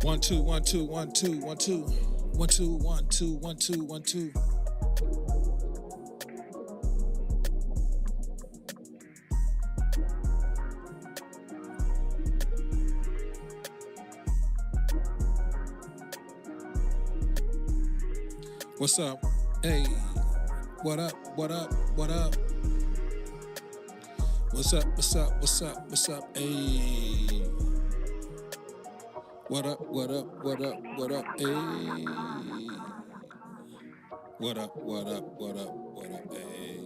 One two one two one two one two one two one two one two one two. What's up? Hey, what up? What up? What up? What's up? What's up? What's up? What's up? Hey. What up? What up? What up? What up? Hey. What up? What up? What up? What up? Hey.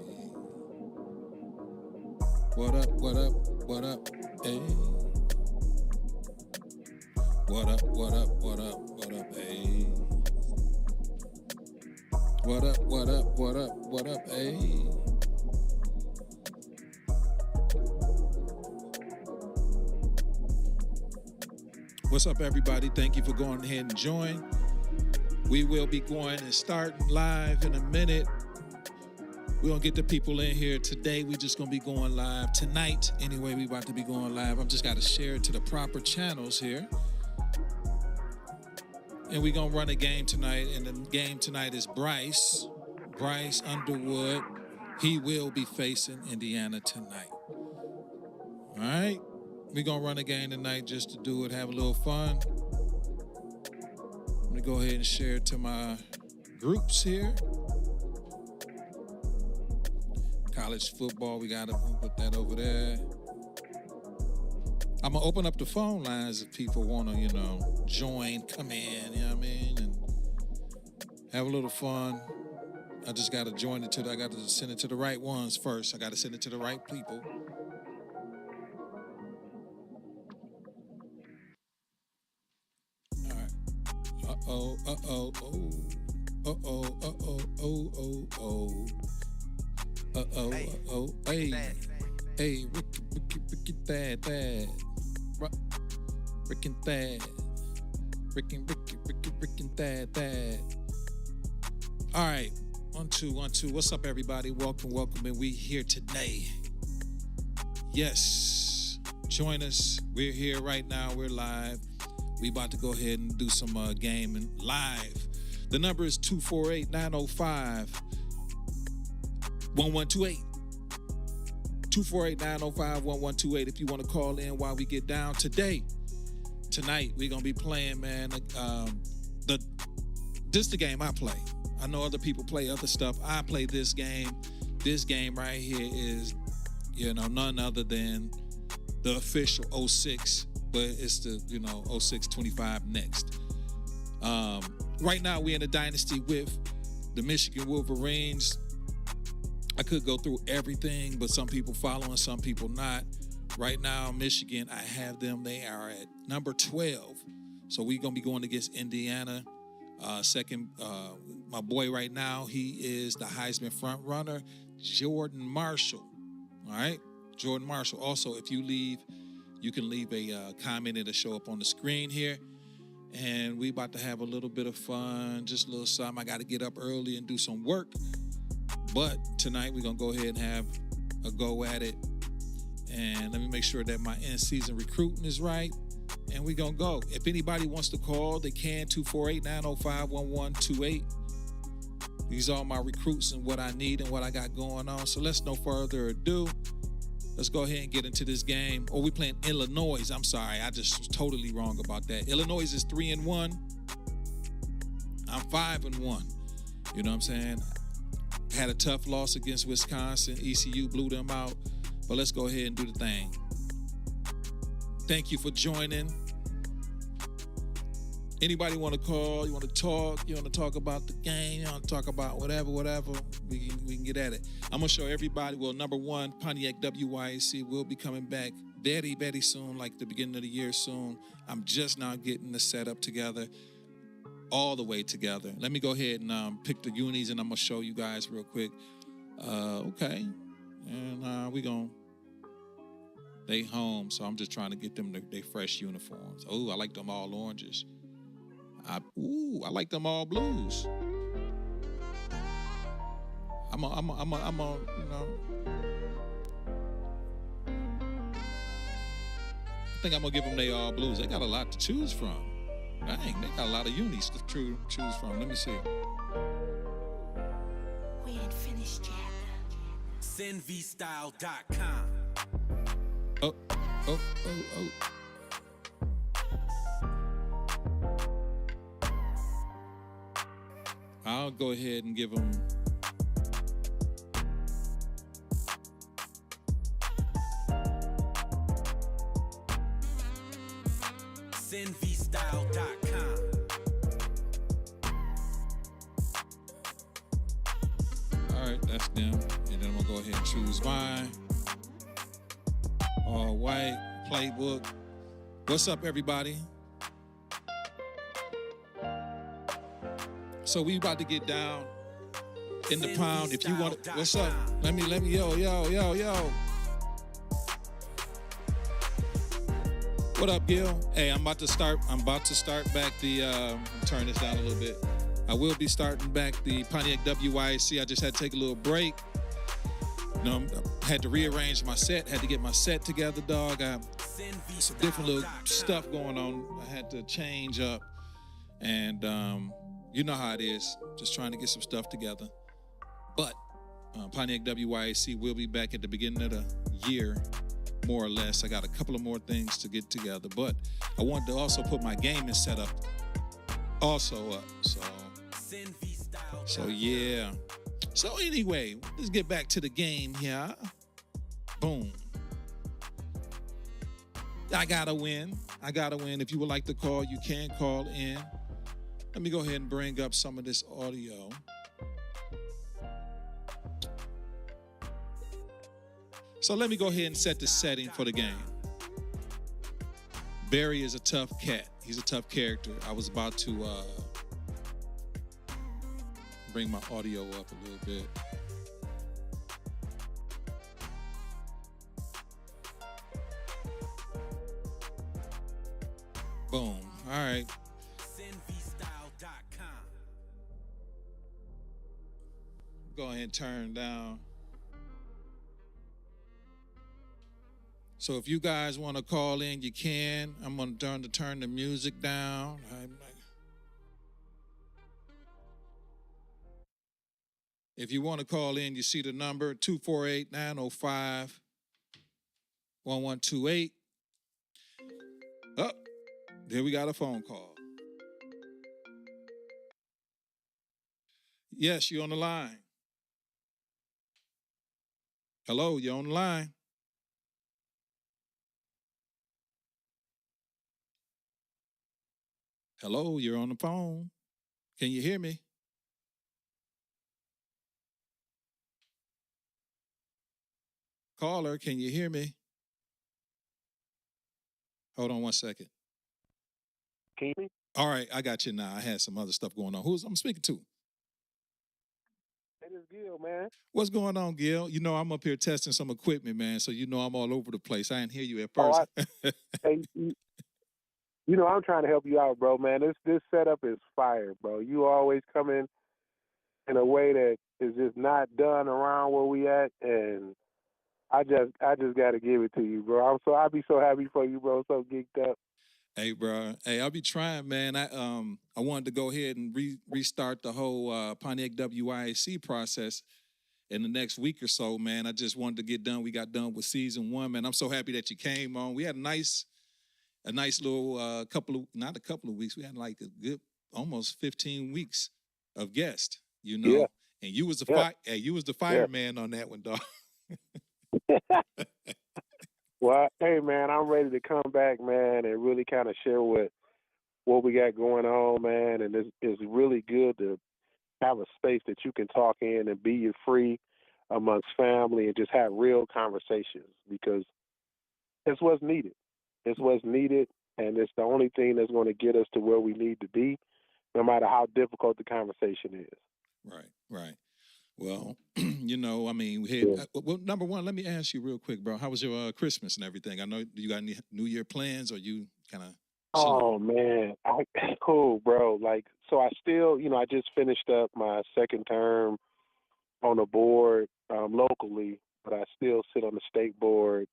What up? What up? What up? Hey. What up? What up? What up? What up? Hey. What up? What up? What up? What up? Hey. What's up, everybody? Thank you for going ahead and join. We will be going and starting live in a minute. We're going to get the people in here today. We just going to be going live tonight. Anyway, we about to be going live. I've just got to share it to the proper channels here. And we're going to run a game tonight. And the game tonight is Bryce Underwood. He will be facing Indiana tonight. All right? We're going to run a game tonight just to do it, have a little fun. Let me go ahead and share it to my groups here. College football, we got to put that over there. I'm going to open up the phone lines if people want to, join, come in, you know what I mean, and have a little fun. I just got to I got to send it to the right ones first. I got to send it to the right people. All right. Uh-oh, uh-oh, oh. Uh-oh, uh-oh, oh, oh, oh. Uh-oh, uh-oh, hey. Hey, Ricky, Thad. Rick and Thad. Rick and Thad. All right, 1 2 1 2. What's up, everybody? Welcome, and we here today. Yes, join us. We're here right now. We're live. We about to go ahead and do some gaming live. The number is 248-905-1128. 248-905-1128 if you want to call in while we get down. Tonight, we're going to be playing, man, this the game I play. I know other people play other stuff. I play this game. This game right here is, none other than the official 06, but it's the, 06-25 next. Right now, we're in a dynasty with the Michigan Wolverines. I could go through everything, but some people following, some people not. Right now, Michigan, I have them. They are at number 12. So we're going to be going against Indiana. Second, my boy right now, he is the Heisman front runner, Jordan Marshall. All right? Jordan Marshall. Also, if you leave, you can leave a comment. It'll show up on the screen here. And we about to have a little bit of fun, just a little something. I got to get up early and do some work. But tonight, we're going to go ahead and have a go at it. And let me make sure that my in-season recruiting is right. And we're going to go. If anybody wants to call, they can, 248-905-1128. These are my recruits and what I need and what I got going on. So let's no further ado. Let's go ahead and get into this game. Oh, we're playing Illinois. I'm sorry. I just was totally wrong about that. Illinois is 3-1. I'm 5-1. You know what I'm saying? Had a tough loss against Wisconsin. ECU blew them out. But let's go ahead and do the thing. Thank you for joining. Anybody want to call? You want to talk? You want to talk about the game? You want to talk about whatever? We can get at it. I'm going to show everybody. Well, number one, Pontiac WYAC will be coming back very soon, like the beginning of the year soon. I'm just now getting the setup together, all the way together. Let me go ahead and pick the unis, and I'm going to show you guys real quick. Okay. And they home, so I'm just trying to get them their fresh uniforms. Oh, I like them all oranges. I like them all blues. I'm on, I think I'm gonna give them they all blues. They got a lot to choose from. Dang, they got a lot of unis to choose from. Let me see. We ain't finished yet. SenVStyle.com. Oh. I'll go ahead and give them. SenVStyle.com. All right, that's them. And then I'm gonna go ahead and choose mine. All white playbook. What's up, everybody? So we about to get down in the pound. If you want to, what's up? Let me, yo. What up, Gil? Hey, I'm about to start back the, turn this down a little bit. I will be starting back the Pontiac WYAC. I just had to take a little break. You know, I had to rearrange my set, had to get my set together, dog. I have some different little stuff going on. I had to change up. And you know how it is, just trying to get some stuff together. But Pontiac WYAC will be back at the beginning of the year, more or less. I got a couple of more things to get together, but I wanted to also put my gaming setup also up. So yeah. So anyway, let's get back to the game here. Boom. I gotta win. If you would like to call, you can call in. Let me go ahead and bring up some of this audio. So let me go ahead and set the setting for the game. Barry is a tough cat. He's a tough character. I was about to bring my audio up a little bit. Boom. All right. Go ahead and turn down. So if you guys want to call in, you can. I'm going to turn the music down. If you want to call in, you see the number 248-905-1128. Oh, there we got a phone call. Yes, you're on the line. Hello, you're on the line. Hello, you're on the phone. Can you hear me? Caller, can you hear me? Hold on one second. Can you hear me? All right, I got you now. I had some other stuff going on. Who's I'm speaking to? It is Gil, man. What's going on, Gil? You know, I'm up here testing some equipment, man, so you know I'm all over the place. I didn't hear you at first. Hey, you know, I'm trying to help you out, bro, man. This setup is fire, bro. You always come in a way that is just not done around where we at, and I just got to give it to you, bro. I'll be so happy for you, bro. So geeked up. Hey, bro. Hey, I'll be trying, man. I wanted to go ahead and restart the whole Pontiac WYAC process in the next week or so, man. I just wanted to get done. We got done with season 1, man. I'm so happy that you came on. We had a nice little not a couple of weeks. We had like a good almost 15 weeks of guests, you know. Yeah. And you was the fireman on that one, dog. Well, hey, man, I'm ready to come back, man, and really kind of share what we got going on, man. And it's really good to have a space that you can talk in and be free amongst family and just have real conversations, because it's what's needed. It's what's needed, and it's the only thing that's going to get us to where we need to be, no matter how difficult the conversation is. Right. Well, you know, I mean, we had, well, number one, let me ask you real quick, bro. How was your Christmas and everything? I know you got any New Year plans, or you kind of... Oh, man. Cool, bro. Like, so I still, you know, I just finished up my second term on a board locally, but I still sit on the state board,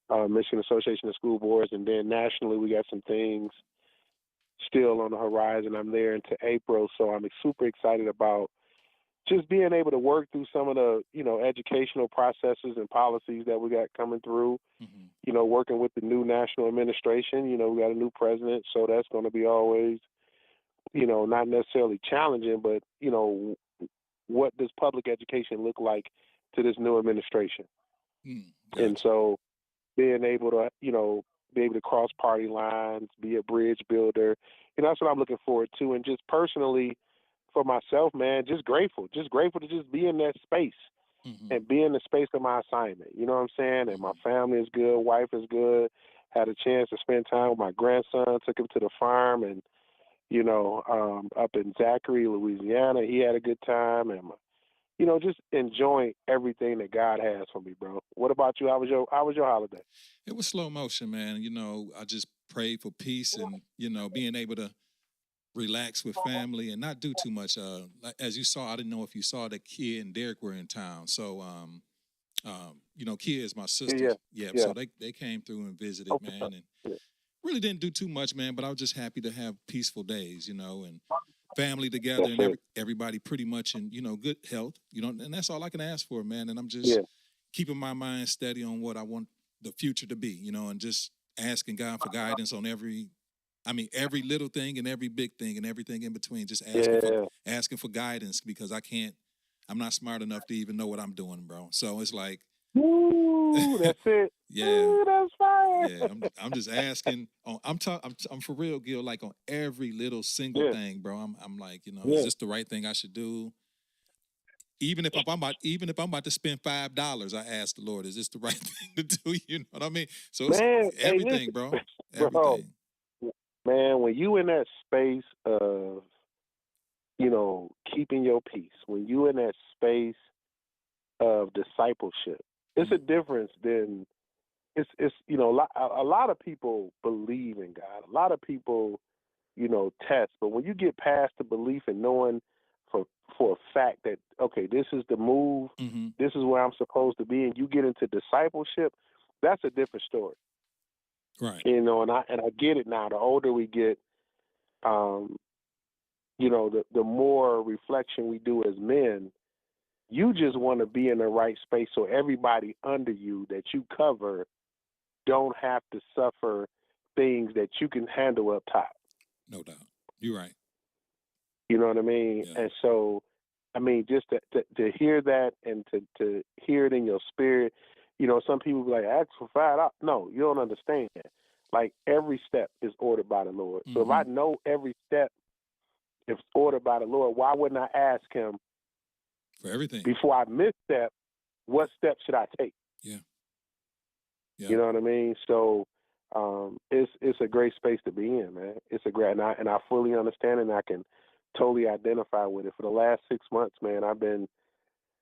Michigan Association of School Boards, and then nationally we got some things still on the horizon. I'm there into April, so I'm super excited about just being able to work through some of the, educational processes and policies that we got coming through, working with the new national administration. We got a new president, so that's going to be always, not necessarily challenging, but, what does public education look like to this new administration? Gotcha. And so being able to, be able to cross party lines, be a bridge builder, that's what I'm looking forward to. And just personally, for myself, man, just grateful to just be in that space and be in the space of my assignment. You know what I'm saying? And my family is good, wife is good. Had a chance to spend time with my grandson, took him to the farm and, up in Zachary, Louisiana. He had a good time and, just enjoying everything that God has for me, bro. What about you? How was your holiday? It was slow motion, man. I just prayed for peace and, being able to relax with family and not do too much. As you saw, I didn't know if you saw that Kia and Derek were in town. So, Kia is my sister. Yeah. So they came through and visited, man, and really didn't do too much, man. But I was just happy to have peaceful days, and family together and everybody pretty much in, good health, and that's all I can ask for, man. And I'm just keeping my mind steady on what I want the future to be, and just asking God for guidance on every little thing and every big thing and everything in between. Just asking for guidance because I'm not smart enough to even know what I'm doing, bro. So it's like, ooh, that's it. Yeah, ooh, that's fire. Yeah, I'm just asking. I'm for real, Gil. Like on every little single thing, bro. I'm like, is this the right thing I should do? Even if I'm about to spend $5, I ask the Lord, is this the right thing to do? You know what I mean? So it's everything, bro. Everything. Man, when you in that space of, keeping your peace, when you in that space of discipleship, it's a difference than it's a lot of people believe in God. A lot of people, test, but when you get past the belief and knowing for a fact that okay, this is the move, this is where I'm supposed to be, and you get into discipleship, that's a different story. Right. And I get it now. The older we get, the more reflection we do as men, you just want to be in the right space so everybody under you that you cover don't have to suffer things that you can handle up top. No doubt. You're right. You know what I mean? Yeah. And so, just to hear that and to hear it in your spirit, some people be like, ask for $5. No, you don't understand. Like every step is ordered by the Lord. So if I know every step is ordered by the Lord, why wouldn't I ask him for everything before I misstep? What steps should I take? Yeah. You know what I mean? So it's a great space to be in, man. It's a great, and I fully understand it, and I can totally identify with it. For the last 6 months, man, I've been,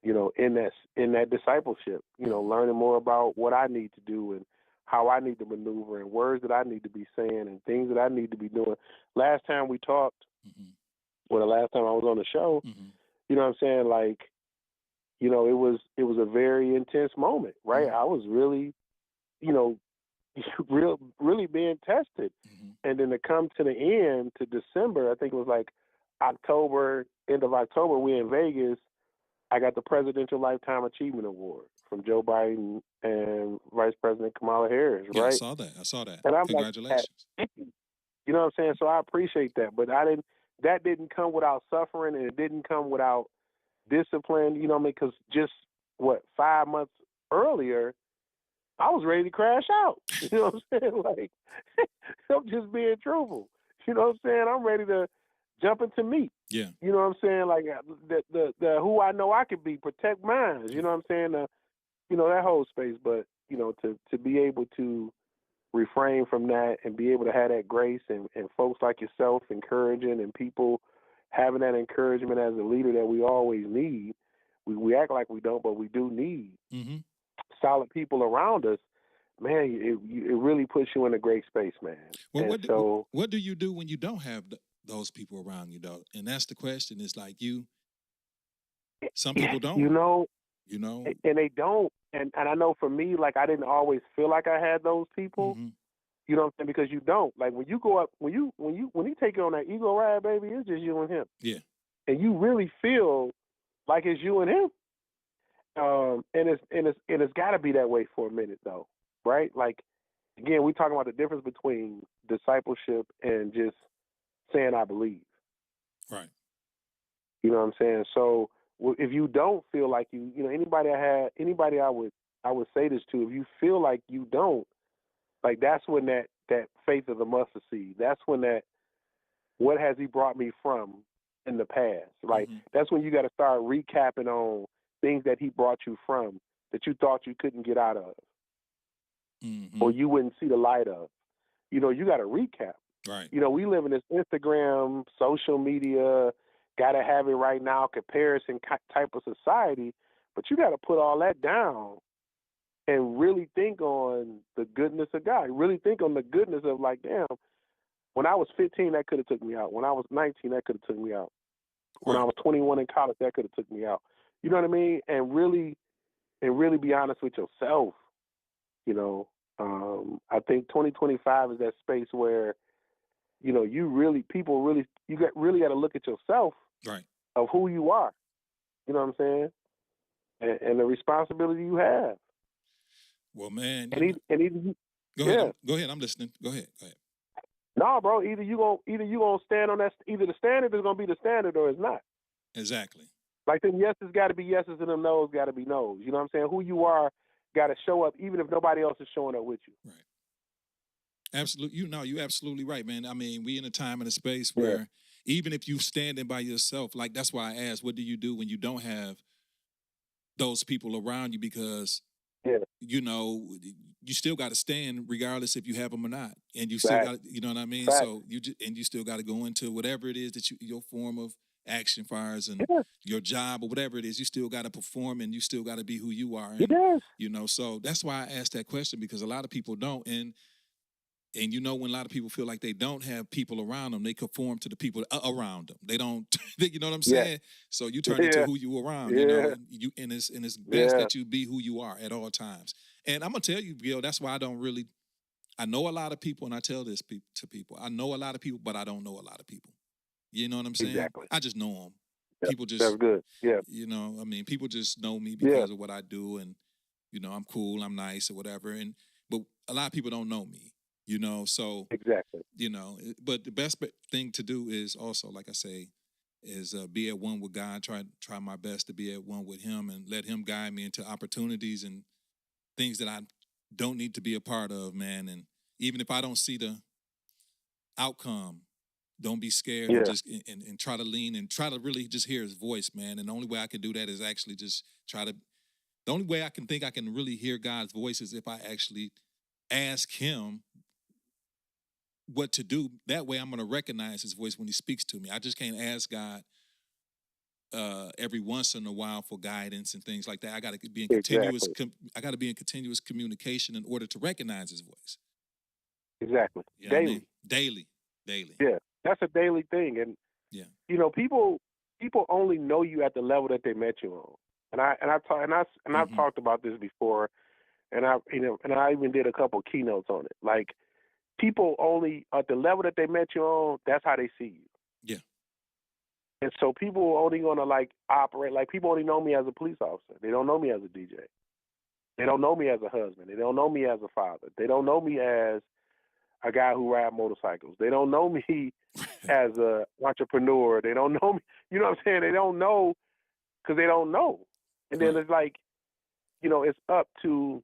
in that discipleship, learning more about what I need to do and how I need to maneuver and words that I need to be saying and things that I need to be doing. Last time we talked, the last time I was on the show, you know what I'm saying? Like, it was a very intense moment, right? I was really, really being tested. And then to come to the end, to December, I think it was like October, end of October, we in Vegas, I got the Presidential Lifetime Achievement Award from Joe Biden and Vice President Kamala Harris, right? I saw that. And I'm Congratulations. Like, you know what I'm saying? So I appreciate that. But that didn't come without suffering, and it didn't come without discipline, you know what I mean? Because just, 5 months earlier, I was ready to crash out. You know what I'm saying? Like, I'm just being truthful. You know what I'm saying? I'm ready to jump into meat. Yeah. You know what I'm saying? Like the who I know I could be, protect mine. You know what I'm saying? That whole space. But, to be able to refrain from that and be able to have that grace and folks like yourself encouraging and people having that encouragement as a leader that we always need. We act like we don't, but we do need solid people around us. Man, it really puts you in a great space, man. Well, what do you do when you don't have those people around you, though? And that's the question. It's like some people don't. And they don't. And I know for me, like I didn't always feel like I had those people. You know what I'm saying? Because you don't. Like when you go up, when he take you on that ego ride, baby, it's just you and him. Yeah. And you really feel like it's you and him. And it's got to be that way for a minute though, right? Like again, we talking about the difference between discipleship and just saying I believe. Right. You know what I'm saying? So if you don't feel like anybody I would say this to, if you feel like you don't, like that's when that faith of the mustard seed. That's when that what has he brought me from in the past? Like that's when you got to start recapping on things that he brought you from that you thought you couldn't get out of, or you wouldn't see the light of. You got to recap. Right. We live in this Instagram, social media, got to have it right now, comparison type of society, but you got to put all that down and really think on the goodness of God. Really think on the goodness of like, damn, when I was 15, that could have took me out. When I was 19, that could have took me out. When I was 21 in college, that could have took me out. You know what I mean? And really be honest with yourself. I think 2025 is that space where, you really got to look at yourself, right, of who you are. You know what I'm saying? And the responsibility you have. Well, man, go ahead. I'm listening. Go ahead. No, bro. Either you gonna stand on that. Either the standard is gonna be the standard, or it's not. Exactly. Like them yeses got to be yeses, and them no's got to be no's. You know what I'm saying? Who you are got to show up, even if nobody else is showing up with you. Right. Absolutely. You're absolutely right, man. I mean, we in a time and a space where even if you standing by yourself, like that's why I asked, what do you do when you don't have those people around you? Because you still got to stand regardless if you have them or not, and you still got, you know what I mean. So you still got to go into whatever it is that your form of action fires and your job or whatever it is. You still got to perform, and you still got to be who you are. And, so that's why I asked that question, because a lot of people don't, and when a lot of people feel like they don't have people around them, they conform to the people around them. They don't, you know what I'm saying? Yeah. So you turn into who you around, and it's best that you be who you are at all times. And I'm gonna tell you, Gil, that's why I know a lot of people, and I tell this to people. I know a lot of people, but I don't know a lot of people. You know what I'm saying? Exactly. I just know them. People just, that's good. Yeah. People just know me because of what I do, and I'm cool, I'm nice, or whatever. But a lot of people don't know me. So exactly. But the best thing to do is also, like I say, is be at one with God. Try my best to be at one with Him, and let Him guide me into opportunities and things that I don't need to be a part of, man. And even if I don't see the outcome, don't be scared, and just and try to lean and try to really just hear His voice, man. And the only way I can do that is actually just the only way I can think I can really hear God's voice is if I actually ask Him what to do. That way I'm going to recognize His voice when He speaks to me. I just can't ask God every once in a while for guidance and things like that. I got to be in continuous communication in order to recognize His voice. Exactly. You know Daily. Yeah. That's a daily thing. And people only know you at the level that they met you on. And I've talked about this before, and I even did a couple of keynotes on it. Like, people only at the level that they met you on, that's how they see you. Yeah. And so people are only gonna operate like, people only know me as a police officer. They don't know me as a DJ. They don't know me as a husband. They don't know me as a father. They don't know me as a guy who rides motorcycles. They don't know me as a entrepreneur. They don't know me. You know what I'm saying? They don't know because they don't know. And then it's like, it's up to,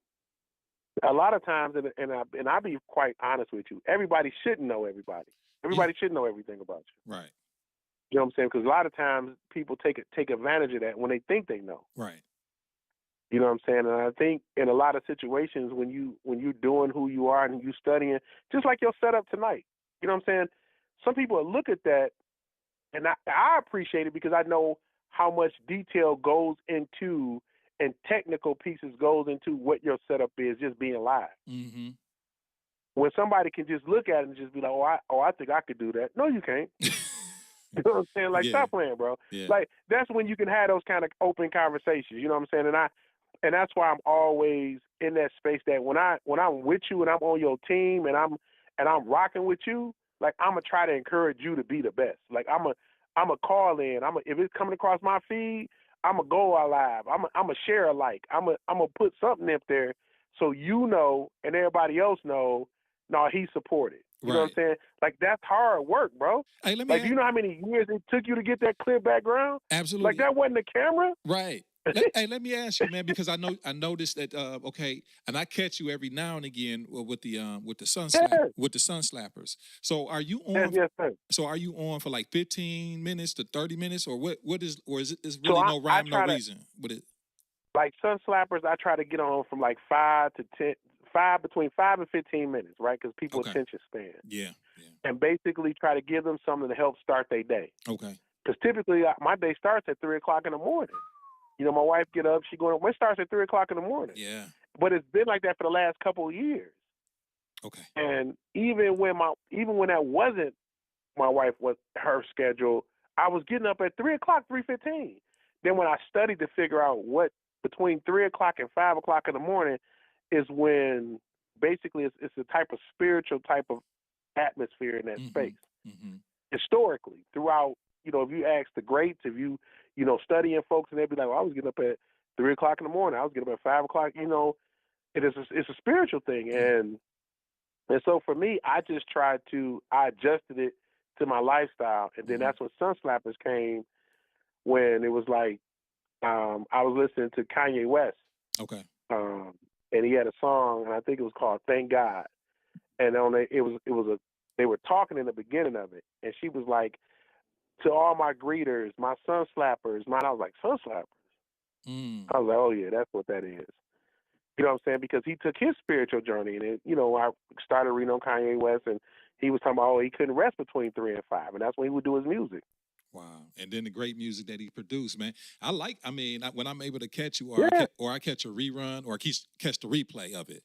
a lot of times, and I'll be quite honest with you, everybody shouldn't know everybody. Everybody should know everything about you. Right. You know what I'm saying? Because a lot of times people take advantage of that when they think they know. Right. You know what I'm saying? And I think in a lot of situations when you're doing who you are and you studying, just like your setup tonight, you know what I'm saying? Some people will look at that, and I appreciate it because I know how much detail goes into and technical pieces goes into what your setup is, just being live. Mm-hmm. When somebody can just look at it and just be like, I think I could do that. No, you can't. You know what I'm saying? Like, stop playing, bro. Yeah. Like, that's when you can have those kind of open conversations. You know what I'm saying? And and that's why I'm always in that space that when I'm with you and I'm on your team and I'm rocking with you, like I'm gonna try to encourage you to be the best. Like I'm a call in. If it's coming across my feed, I'm gonna go live. I'm a share a like. I'm gonna put something up there so you know and everybody else know. No, he supported. You know what I'm Right. saying? Like that's hard work, bro. Hey, let me Like, do ask. you know how many years it took you to get that clear background? Like Absolutely. that wasn't the camera. Right. Hey, let me ask you, man, because I noticed that okay, and I catch you every now and again with the Yes, with the sun slappers. So are you yes, on? yes, sir. So are you on for like 15 minutes to 30 minutes, or what is, or is it is So really no I rhyme, no try to reason with it? like sun slappers. I try to get on from like 5 to 10, 5 between 5 and 15 minutes, right? Because people Okay. attention span, Yeah. Yeah. and basically try to give them something to help start their day. Okay. Because typically my day starts at 3 o'clock in the morning. You know, my wife get up, she going. It starts at 3 o'clock in the morning. Yeah. But it's been like that for the last couple of years. Okay. And even when that wasn't my wife was her schedule, I was getting up at 3 o'clock, 3:15. Then when I studied to figure out what between 3 o'clock and 5 o'clock in the morning is when basically it's a type of spiritual type of atmosphere in that Mm-hmm. space. Mm-hmm. Historically, throughout, if you ask the greats, if studying folks, and they'd be like, well, I was getting up at 3 o'clock in the morning, I was getting up at 5 o'clock. It's a spiritual thing, and so for me, I adjusted it to my lifestyle, and then Mm-hmm. that's when Sun Slappers came. When it was like I was listening to Kanye West, Okay. um, and he had a song, and I think it was called "Thank God." And they were talking in the beginning of it, and she was like, "To all my greeters, my Sun Slappers." I was like, "Sun Slappers." Mm. I was like, "Oh yeah, that's what that is." You know what I'm saying? Because he took his spiritual journey, and I started reading on Kanye West, and he was talking about, he couldn't rest between 3 and 5, and that's when he would do his music. Wow. And then the great music that he produced, man. When I'm able to catch you, Yeah, or I catch a rerun, or catch the replay of it,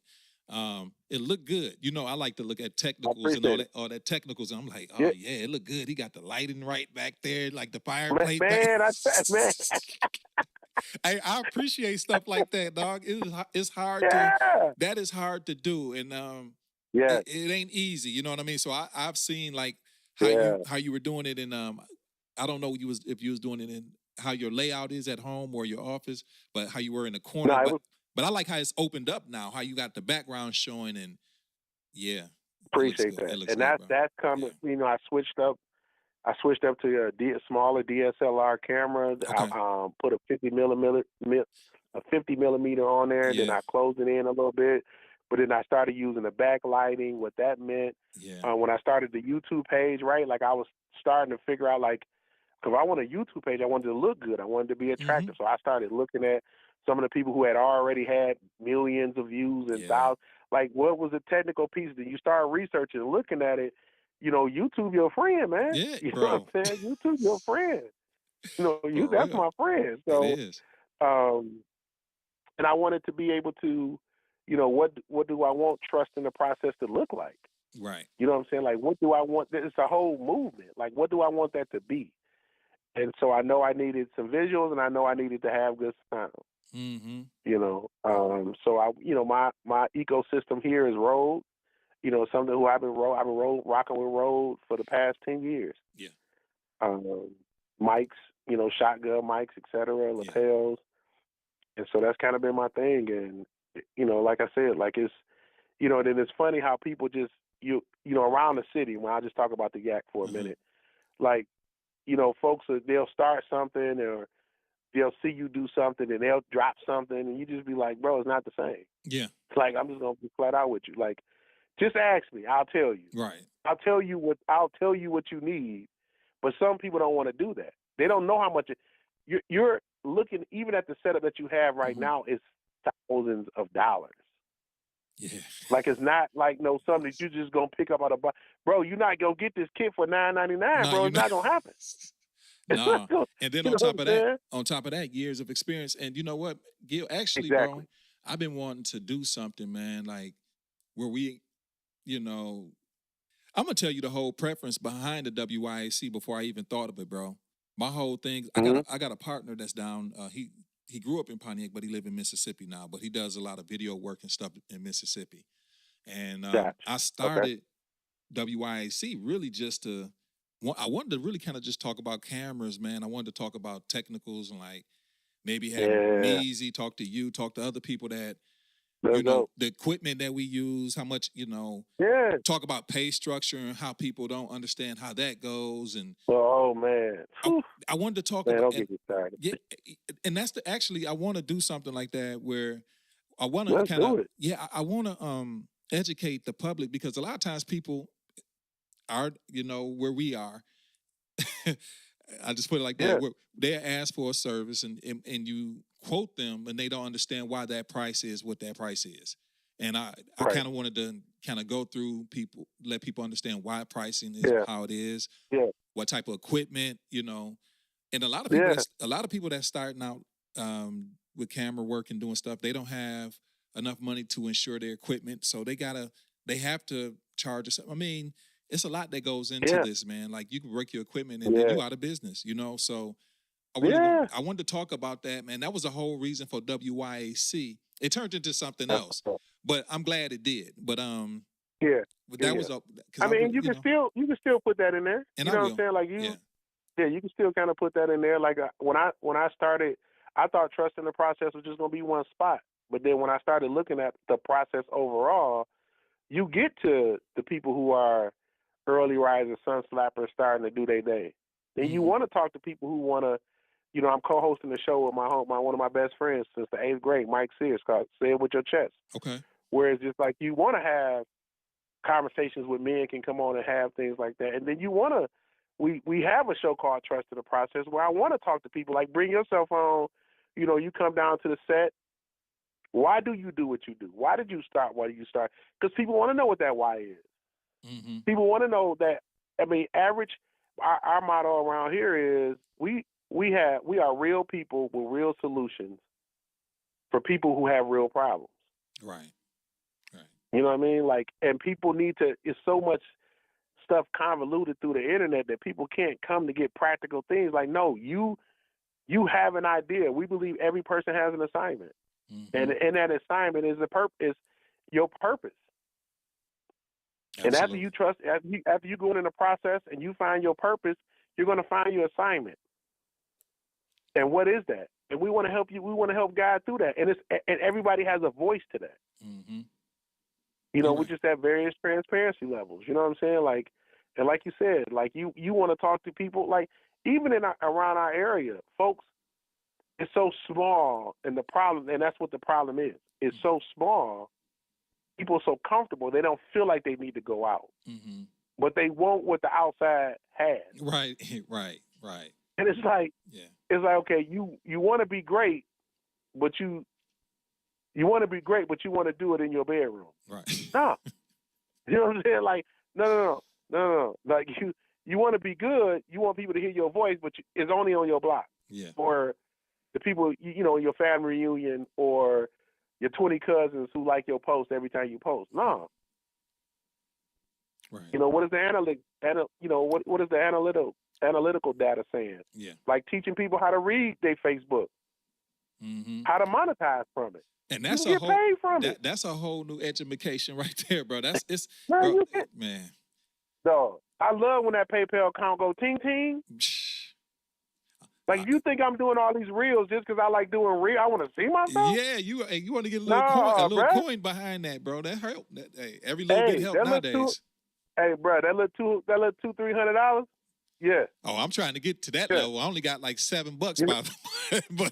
it looked good. I like to look at I technicals and appreciate it. all that technicals. And I'm like, oh Yeah, yeah, it looked good. He got the lighting right back there, like the fireplace back. man, man, I appreciate stuff like that, dog. It's hard to yeah, that is hard to do, and yeah, it ain't easy. You know what I mean? So I've seen like yeah. how you were doing it in I don't know if you was doing it in how your layout is at home or your office, but how you were in the No, corner. it But was I like how it's opened up now. How you got the background showing, and yeah, it looks appreciate good. It that, looks and good, bro. that's Yeah. coming. I switched up. To a smaller DSLR camera. I Okay. put a 50 millimeter on there. Then Yeah. I closed it in a little bit, but then I started using the backlighting. What that meant Yeah. when I started the YouTube page, right? Like I was starting to figure out, like, because I want a YouTube page, I wanted to look good, I wanted to be Mm-hmm. attractive. So I started looking at some of the people who had already had millions of views and Yeah. thousands. Like, what was the technical piece? That you start researching and looking at it. YouTube your friend, man. Yeah, You know bro. what I'm saying? YouTube your friend. For That's real. my friend. It So, is. um, and I wanted to be able to, what do I want trust in the process to look like? Right. You know what I'm saying? Like, what do I want? It's a whole movement. Like, what do I want that to be? And so I know I needed some visuals, and I know I needed to have good sound. Mm-hmm. So my ecosystem here is Rode. Something who I've been rocking with Rode for the past 10 years. Yeah. Um, mics, shotgun mics, etc., Yeah. lapels, and so that's kind of been my thing. And like I said, like it's, then it's funny how people just around the city. When I just talk about the Yak for a Uh-huh. minute, like folks they'll start something, or they'll see you do something, and they'll drop something, and you just be like, bro, it's not the same. Yeah. It's like, I'm just gonna be flat out with you. Like, just ask me, I'll tell you. Right. I'll tell you what you need. But some people don't want to do that. They don't know how much you're looking. Even at the setup that you have right Mm-hmm. now, is thousands of dollars. Yeah. Like, it's not like something that you just gonna pick up out of bro. You're not gonna get this kit for $9.99, No, bro. you It's know. not gonna happen. It's not No. gonna, And then you know what I'm saying? on top of that, years of experience. And you know what, Gil, actually, bro, Exactly. I've been wanting to do something, man, like where we, you know, I'm gonna tell you the whole preference behind the WYAC before I even thought of it, bro. My whole thing, Mm-hmm. I got a partner that's down. he grew up in Pontiac, but he live in Mississippi now. But he does a lot of video work and stuff in Mississippi. And Gotcha. I started WYAC really just to. I wanted to really kind of just talk about cameras, man. I wanted to talk about technicals and like maybe have Meezy talk to you, talk to other people that. You know, the equipment that we use, how much, you know, talk about pay structure and how people don't understand how that goes. And oh, man. I wanted to talk man, about don't get me started. Yeah, and that's actually I want to do something like that where I want to kind of I want to educate the public, because a lot of times people are, you know, where we are. I just put it like that. Where they ask for a service and you quote them and they don't understand why that price is what that price is. And I kind of wanted to kind of go through people, let people understand why pricing is how it is, what type of equipment, you know. And a lot of people that's starting out with camera work and doing stuff, they don't have enough money to insure their equipment, so they have to charge us. I mean, it's a lot that goes into this, man. Like, you can break your equipment and then you out of business, you know. So I wanted to talk about that, man. That was the whole reason for WYAC. It turned into something else, but I'm glad it did. But but that was I mean, you can still put that in there. And you know what I'm saying? Like you can still kind of put that in there. Like when I started, I thought trust in the process was just gonna be one spot. But then when I started looking at the process overall, you get to the people who are early risers, sun slappers, starting to do their day. Then you want to talk to people who want to. You know, I'm co-hosting the show with one of my best friends since the 8th grade, Mike Sears, called "Say It With Your Chest." Okay. Whereas just like you want to have conversations with men can come on and have things like that, and then you want to. We have a show called Trust in the Process where I want to talk to people. Like, bring your cell phone. You know, you come down to the set. Why do you do what you do? Why did you start? Why did you start? Because people want to know what that why is. Mm-hmm. People want to know that. I mean, our motto around here is we are real people with real solutions for people who have real problems. Right. You know what I mean? Like, and people need to. It's so much stuff convoluted through the internet that people can't come to get practical things. Like, no, you have an idea. We believe every person has an assignment, and that assignment is your purpose. Absolutely. And after you go in the process and you find your purpose, you're going to find your assignment. And what is that? And we want to help you. We want to help guide through that. And everybody has a voice to that. Mm-hmm. You know, we just have various transparency levels. You know what I'm saying? Like, and like you said, like you want to talk to people. Like, even around our area, folks, it's so small, and that's what the problem is. It's so small. People are so comfortable, they don't feel like they need to go out. Mm-hmm. But they want what the outside has. Right. And it's like, okay, you want to be great, but you want to do it in your bedroom. Right. No. You know what I'm saying? Like, no. Like, you want to be good, you want people to hear your voice, but it's only on your block. Yeah. Or the people, your family reunion, or your 20 cousins who like your post every time you post. No. Right. You know, what is the what is the analytical data saying? Yeah. Like teaching people how to read their Facebook, how to monetize from it. And that's you get paid from it. That's a whole new education right there, bro. Man. No, I love when that PayPal account go ting ting. Like, if you think I'm doing all these reels just because I like doing reels, I want to see myself. Yeah, you want to get a little coin behind that, bro. That help. Every little bit help nowadays. Bro, that little $200-$300. Yeah. Oh, I'm trying to get to that level. I only got like $7 by but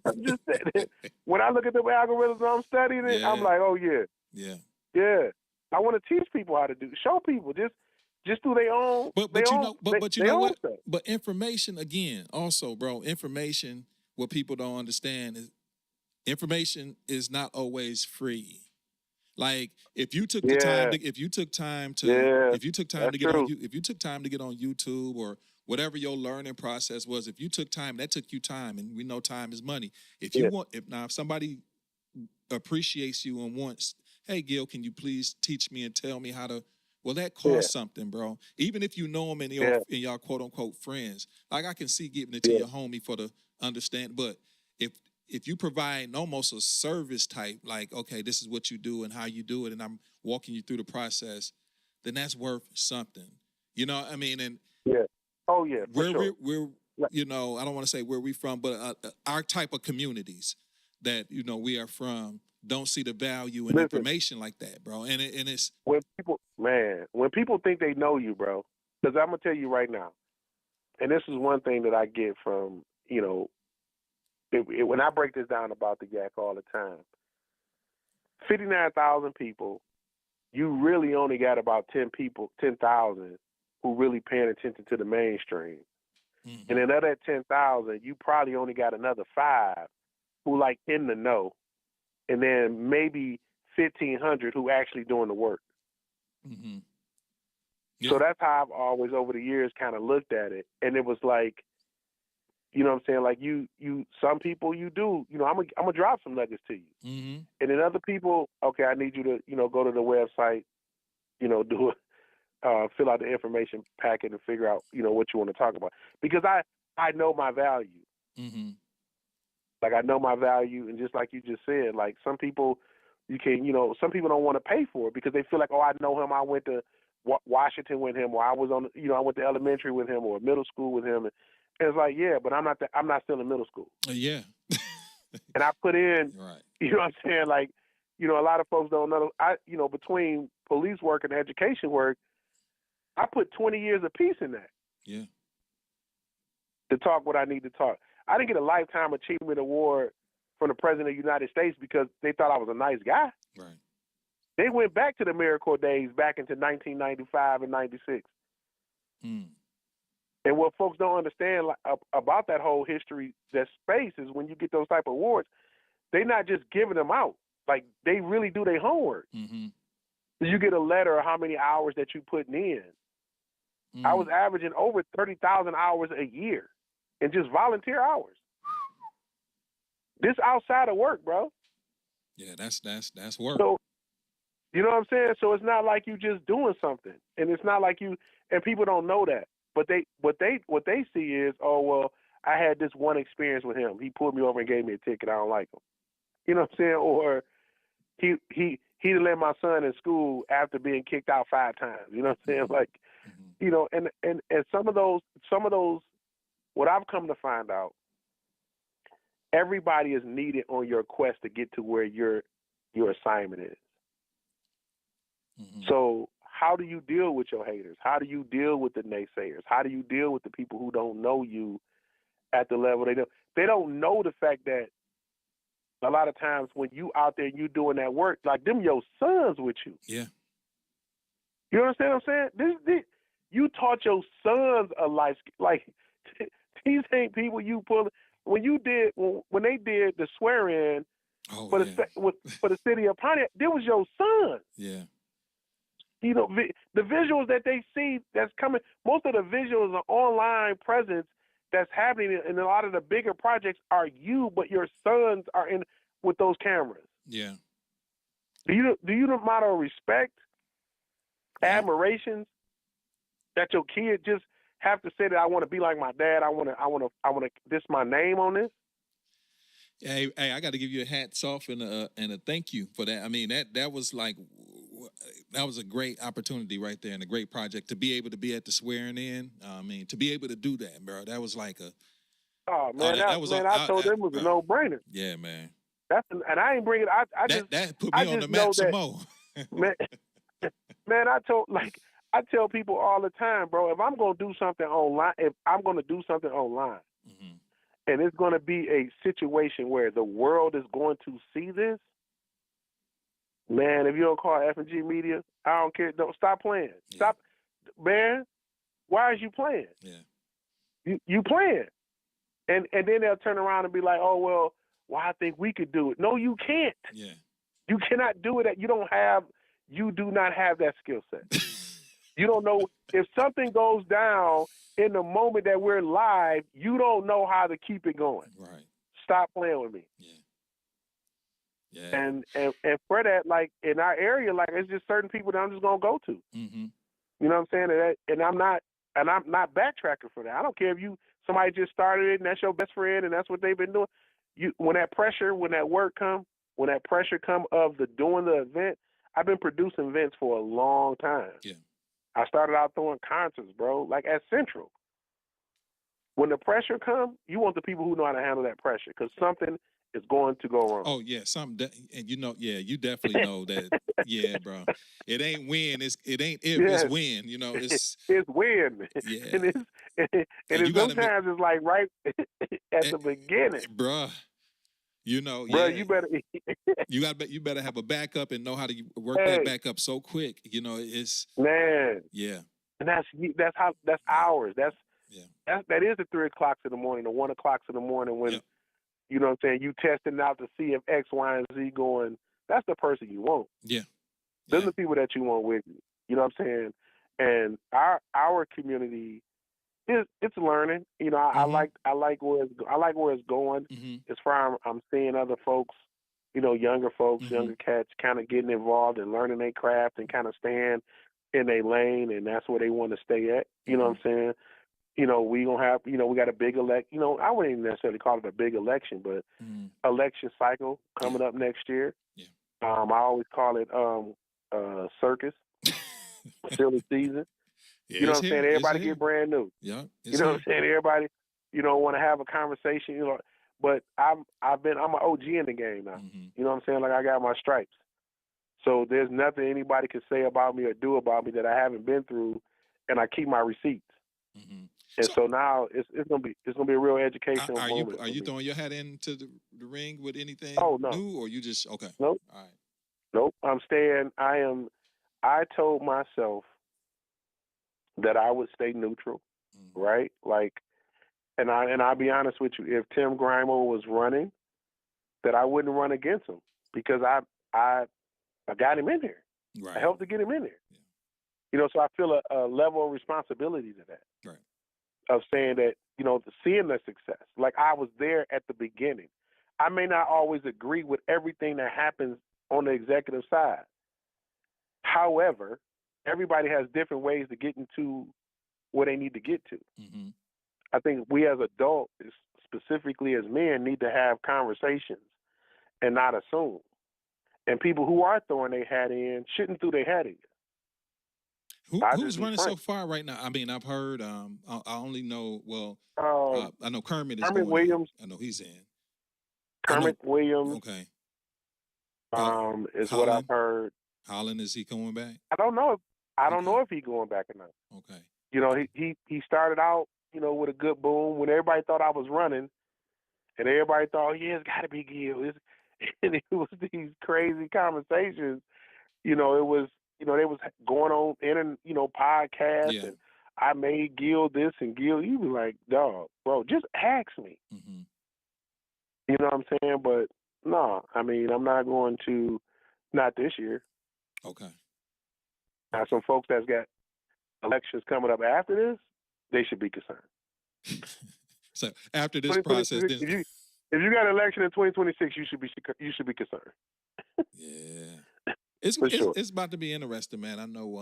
I'm just saying, when I look at the algorithms I'm studying it, I'm like, oh yeah. I want to teach people how to show people just do their own. But you know what? Stuff. But information again, also, bro. Information. What people don't understand is information is not always free. Like, if you took the time to, if you took time to get on YouTube or whatever your learning process was, if you took time, that took you time, and we know time is money. If somebody appreciates you and wants, hey Gil, can you please teach me and tell me how to? Well, that costs something, bro. Even if you know them and y'all quote unquote friends, like I can see giving it to your homie for the understand. But if if you provide almost a service type, like, okay, this is what you do and how you do it, and I'm walking you through the process, then that's worth something. You know what I mean? And Yeah. Oh yeah, for where sure. we're you know, I don't want to say where we from, but our type of communities that, you know, we are from don't see the value in Listen, information like that, bro. And it's when people think they know you, bro, because I'm gonna tell you right now, and this is one thing that I get from, you know, when I break this down about the Yak all the time, 59,000 people, you really only got about 10,000 who really paying attention to the mainstream. mm-hmm. And then of that 10,000, you probably only got another 5 who like in the know, and then maybe 1,500 who actually doing the work. Mm-hmm. Yeah. So that's how I've always over the years kind of looked at it. And it was like, you know what I'm saying? Like you some people you do, you know, I'm gonna drop some nuggets to you. Mm-hmm. And then other people, okay, I need you to, you know, go to the website, you know, do it, fill out the information packet and figure out, you know, what you want to talk about. Because I know my value. Mm-hmm. Like I know my value, and just like you just said, like some people you can, you know, some people don't want to pay for it because they feel like, oh, I know him. I went to Washington with him, or I was on, you know, I went to elementary with him or middle school with him. And it's like, yeah, but I'm not still in middle school. Yeah. And I put in, right. you know what I'm saying? Like, you know, a lot of folks don't know. You know, between police work and education work, I put 20 years of peace in that. Yeah. To talk what I need to talk. I didn't get a Lifetime Achievement Award from the President of the United States because they thought I was a nice guy. Right. They went back to the AmeriCorps days back into 1995 and 96. Mm. And what folks don't understand about that whole history, that space, is when you get those type of awards, they're not just giving them out. Like, they really do their homework. Mm-hmm. You get a letter of how many hours that you putting in. Mm. I was averaging over 30,000 hours a year in just volunteer hours. This outside of work, bro. Yeah, that's work. So, you know what I'm saying? So it's not like you just doing something, and it's not like you. And people don't know that, but what they see is, oh well, I had this one experience with him. He pulled me over and gave me a ticket. I don't like him. You know what I'm saying? Or he didn't let my son in school after being kicked out 5 times. You know what I'm saying? Like, mm-hmm. you know, and some of those, what I've come to find out, everybody is needed on your quest to get to where your assignment is. Mm-hmm. So how do you deal with your haters? How do you deal with the naysayers? How do you deal with the people who don't know you at the level they do? They don't know the fact that a lot of times when you out there and you doing that work, like them your sons with you. Yeah. You understand what I'm saying? You taught your sons a life. Like, these ain't people you pull. When they did the swear-in for the city of Pontiac, there was your son. Yeah. You know, the visuals that they see that's coming, most of the visuals are online presence that's happening in a lot of the bigger projects are you, but your sons are in with those cameras. Yeah. Do you the model of respect, admiration that your kid just have to say that I want to be like my dad? I want to this my name on this. Hey, I got to give you a hats off and a thank you for that. I mean, that was a great opportunity right there and a great project to be able to be at the swearing in. I mean, to be able to do that, bro, that was like a. Oh man, I told them it was a no-brainer. Yeah, man. And I ain't bring it. That put me on the map some more. man, I tell people all the time, bro. If I'm gonna do something online, mm-hmm. and it's gonna be a situation where the world is going to see this, man. If you don't call F&G Media, I don't care. Don't stop playing. Yeah. Stop, man. Why is you playing? Yeah, you playing, and then they'll turn around and be like, oh well. Well, I think we could do it. No, you can't. Yeah. You cannot do it. You do not have that skill set. You don't know if something goes down in the moment that we're live, you don't know how to keep it going. Right. Stop playing with me. Yeah. Yeah. And for that, like in our area, like it's just certain people that I'm just gonna go to. Mm-hmm. You know what I'm saying? And I'm not backtracking for that. I don't care if somebody just started it and that's your best friend and that's what they've been doing. when that work come, when that pressure come of doing the event, I've been producing events for a long time. Yeah. I started out throwing concerts, bro, like at Central. When the pressure comes, you want the people who know how to handle that pressure because something is going to go wrong. Oh yeah, and you definitely know that. Yeah, bro. It ain't when, it ain't if, yes. it's when. It's when. Yeah. And sometimes it's like right at the beginning, bruh. Bro, you better. you better have a backup and know how to work that backup so quick. It's man. Yeah. And that's ours. That is the 3 o'clock in the morning, the 1 o'clock in the morning when you know what I'm saying, you testing out to see if X, Y, and Z going. That's the person you want. Yeah. Those are the people that you want with you. You know what I'm saying? And our community it's learning. I like where it's going. Mm-hmm. As far as I'm seeing other folks, younger folks, Mm-hmm. younger cats kind of getting involved and learning their craft and kind of staying in their lane, and that's where they want to stay at. You know what I'm saying? We gonna have, we got a big I wouldn't even necessarily call it a big election, but election cycle coming up next year. Yeah. I always call it circus, silly season. Yeah, you know what I'm saying? Everybody get brand new. Yeah. You know what I'm saying? Everybody, want to have a conversation, but I'm an OG in the game now. Mm-hmm. You know what I'm saying? Like I got my stripes. So there's nothing anybody can say about me or do about me that I haven't been through, and I keep my receipts. Mm-hmm. And so now it's gonna be a real educational moment. Are you throwing your hat into the ring with anything new, or you just okay? Nope. All right. Nope. I'm staying. I told myself that I would stay neutral, right? Like, and I'll be honest with you. If Tim Grimer was running, that I wouldn't run against him because I got him in there. Right. I helped to get him in there. Yeah. So I feel a level of responsibility to that. Right. Of saying that, seeing the success. Like I was there at the beginning. I may not always agree with everything that happens on the executive side. However, everybody has different ways to get into where they need to get to. Mm-hmm. I think we as adults, specifically as men, need to have conversations and not assume. And people who are throwing their hat in shouldn't throw their hat in. Who's running so far right now? I mean, I've heard. I only know. Well, I know Kermit is going Williams. I know he's in. Kermit Williams. Okay. Is what I've heard. Holland, is he going back? I don't know. I don't know if he's going back or not. Okay. He started out, with a good boom when everybody thought I was running, and everybody thought, it's got to be Gil. And it was these crazy conversations. It was, they was going on podcasts, and I made Gil this and Gil. You be like, dog, bro, just ask me. Mm-hmm. You know what I'm saying? But no, I mean, I'm not going to, not this year. Okay. Now, some folks that's got elections coming up after this, they should be concerned. So after this process, if you got an election in 2026, you should be concerned. Yeah, it's about to be interesting, man. I know.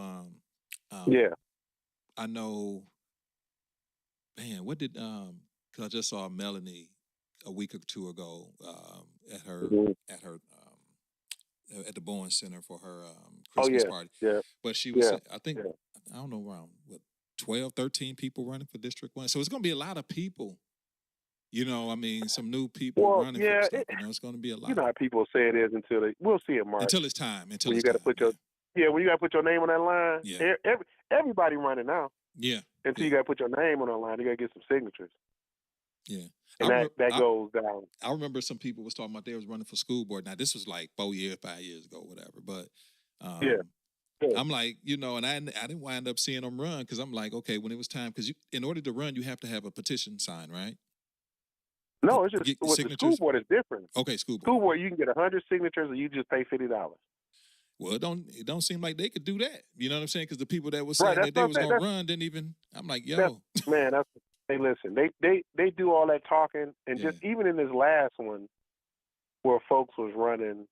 I know. Man, what did Because I just saw Melanie a week or two ago at her at the Bowen Center for her Christmas party. Yeah. But she was, I think, I don't know, around 12, 13 people running for District 1. So it's going to be a lot of people. I mean, some new people running for stuff. It's going to be a lot. You know how people say it is we'll see it, Mark. Until it's time. When you got to put your name on that line. Yeah. Everybody running now. Yeah. Until you got to put your name on that line, you got to get some signatures. Yeah. And that goes down. I remember some people was talking about they was running for school board. Now, this was like 5 years ago, whatever. But I'm like, and I didn't wind up seeing them run because I'm like, okay, when it was time, because in order to run, you have to have a petition signed, right? No, it's just with the school board is different. Okay, school board. School board, you can get 100 signatures, and you just pay $50. Well, it don't seem like they could do that. You know what I'm saying? Because the people that was saying that they was gonna run didn't even. I'm like, yo, man, hey, listen, they do all that talking, and just even in this last one, where folks was running.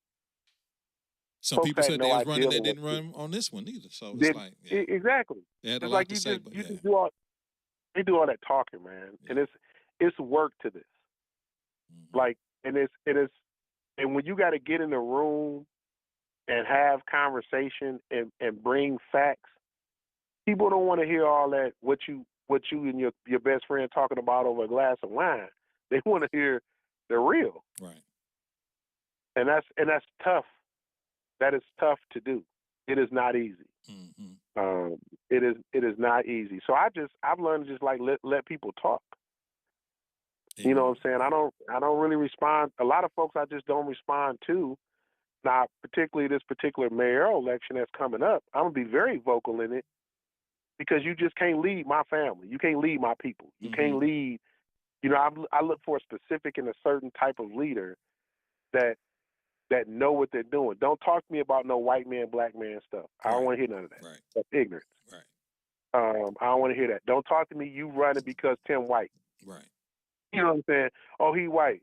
Some people said they was running that didn't run on this one either. So it's like exactly. They had a lot lot to say, just, but you just do all. They do all that talking, man, and it's work to this. Mm-hmm. Like and and when you got to get in the room and have conversation and bring facts, people don't want to hear all that what you and your best friend talking about over a glass of wine. They want to hear the real. Right. And that's tough. That is tough to do. It is not easy. Mm-hmm. It is not easy. So I've learned to just like let people talk. Yeah. You know what I'm saying? I don't really respond. A lot of folks I just don't respond to. Now, particularly this particular mayoral election that's coming up, I'm gonna be very vocal in it because you just can't lead my family. You can't lead my people. You can't lead. You know, I look for a specific and a certain type of leader that know what they're doing. Don't talk to me about no white man, black man stuff. I don't want to hear none of that. Right. That's ignorance. Right. I don't want to hear that. Don't talk to me. You running because Tim white. Right. You know what I'm saying? Oh, he white.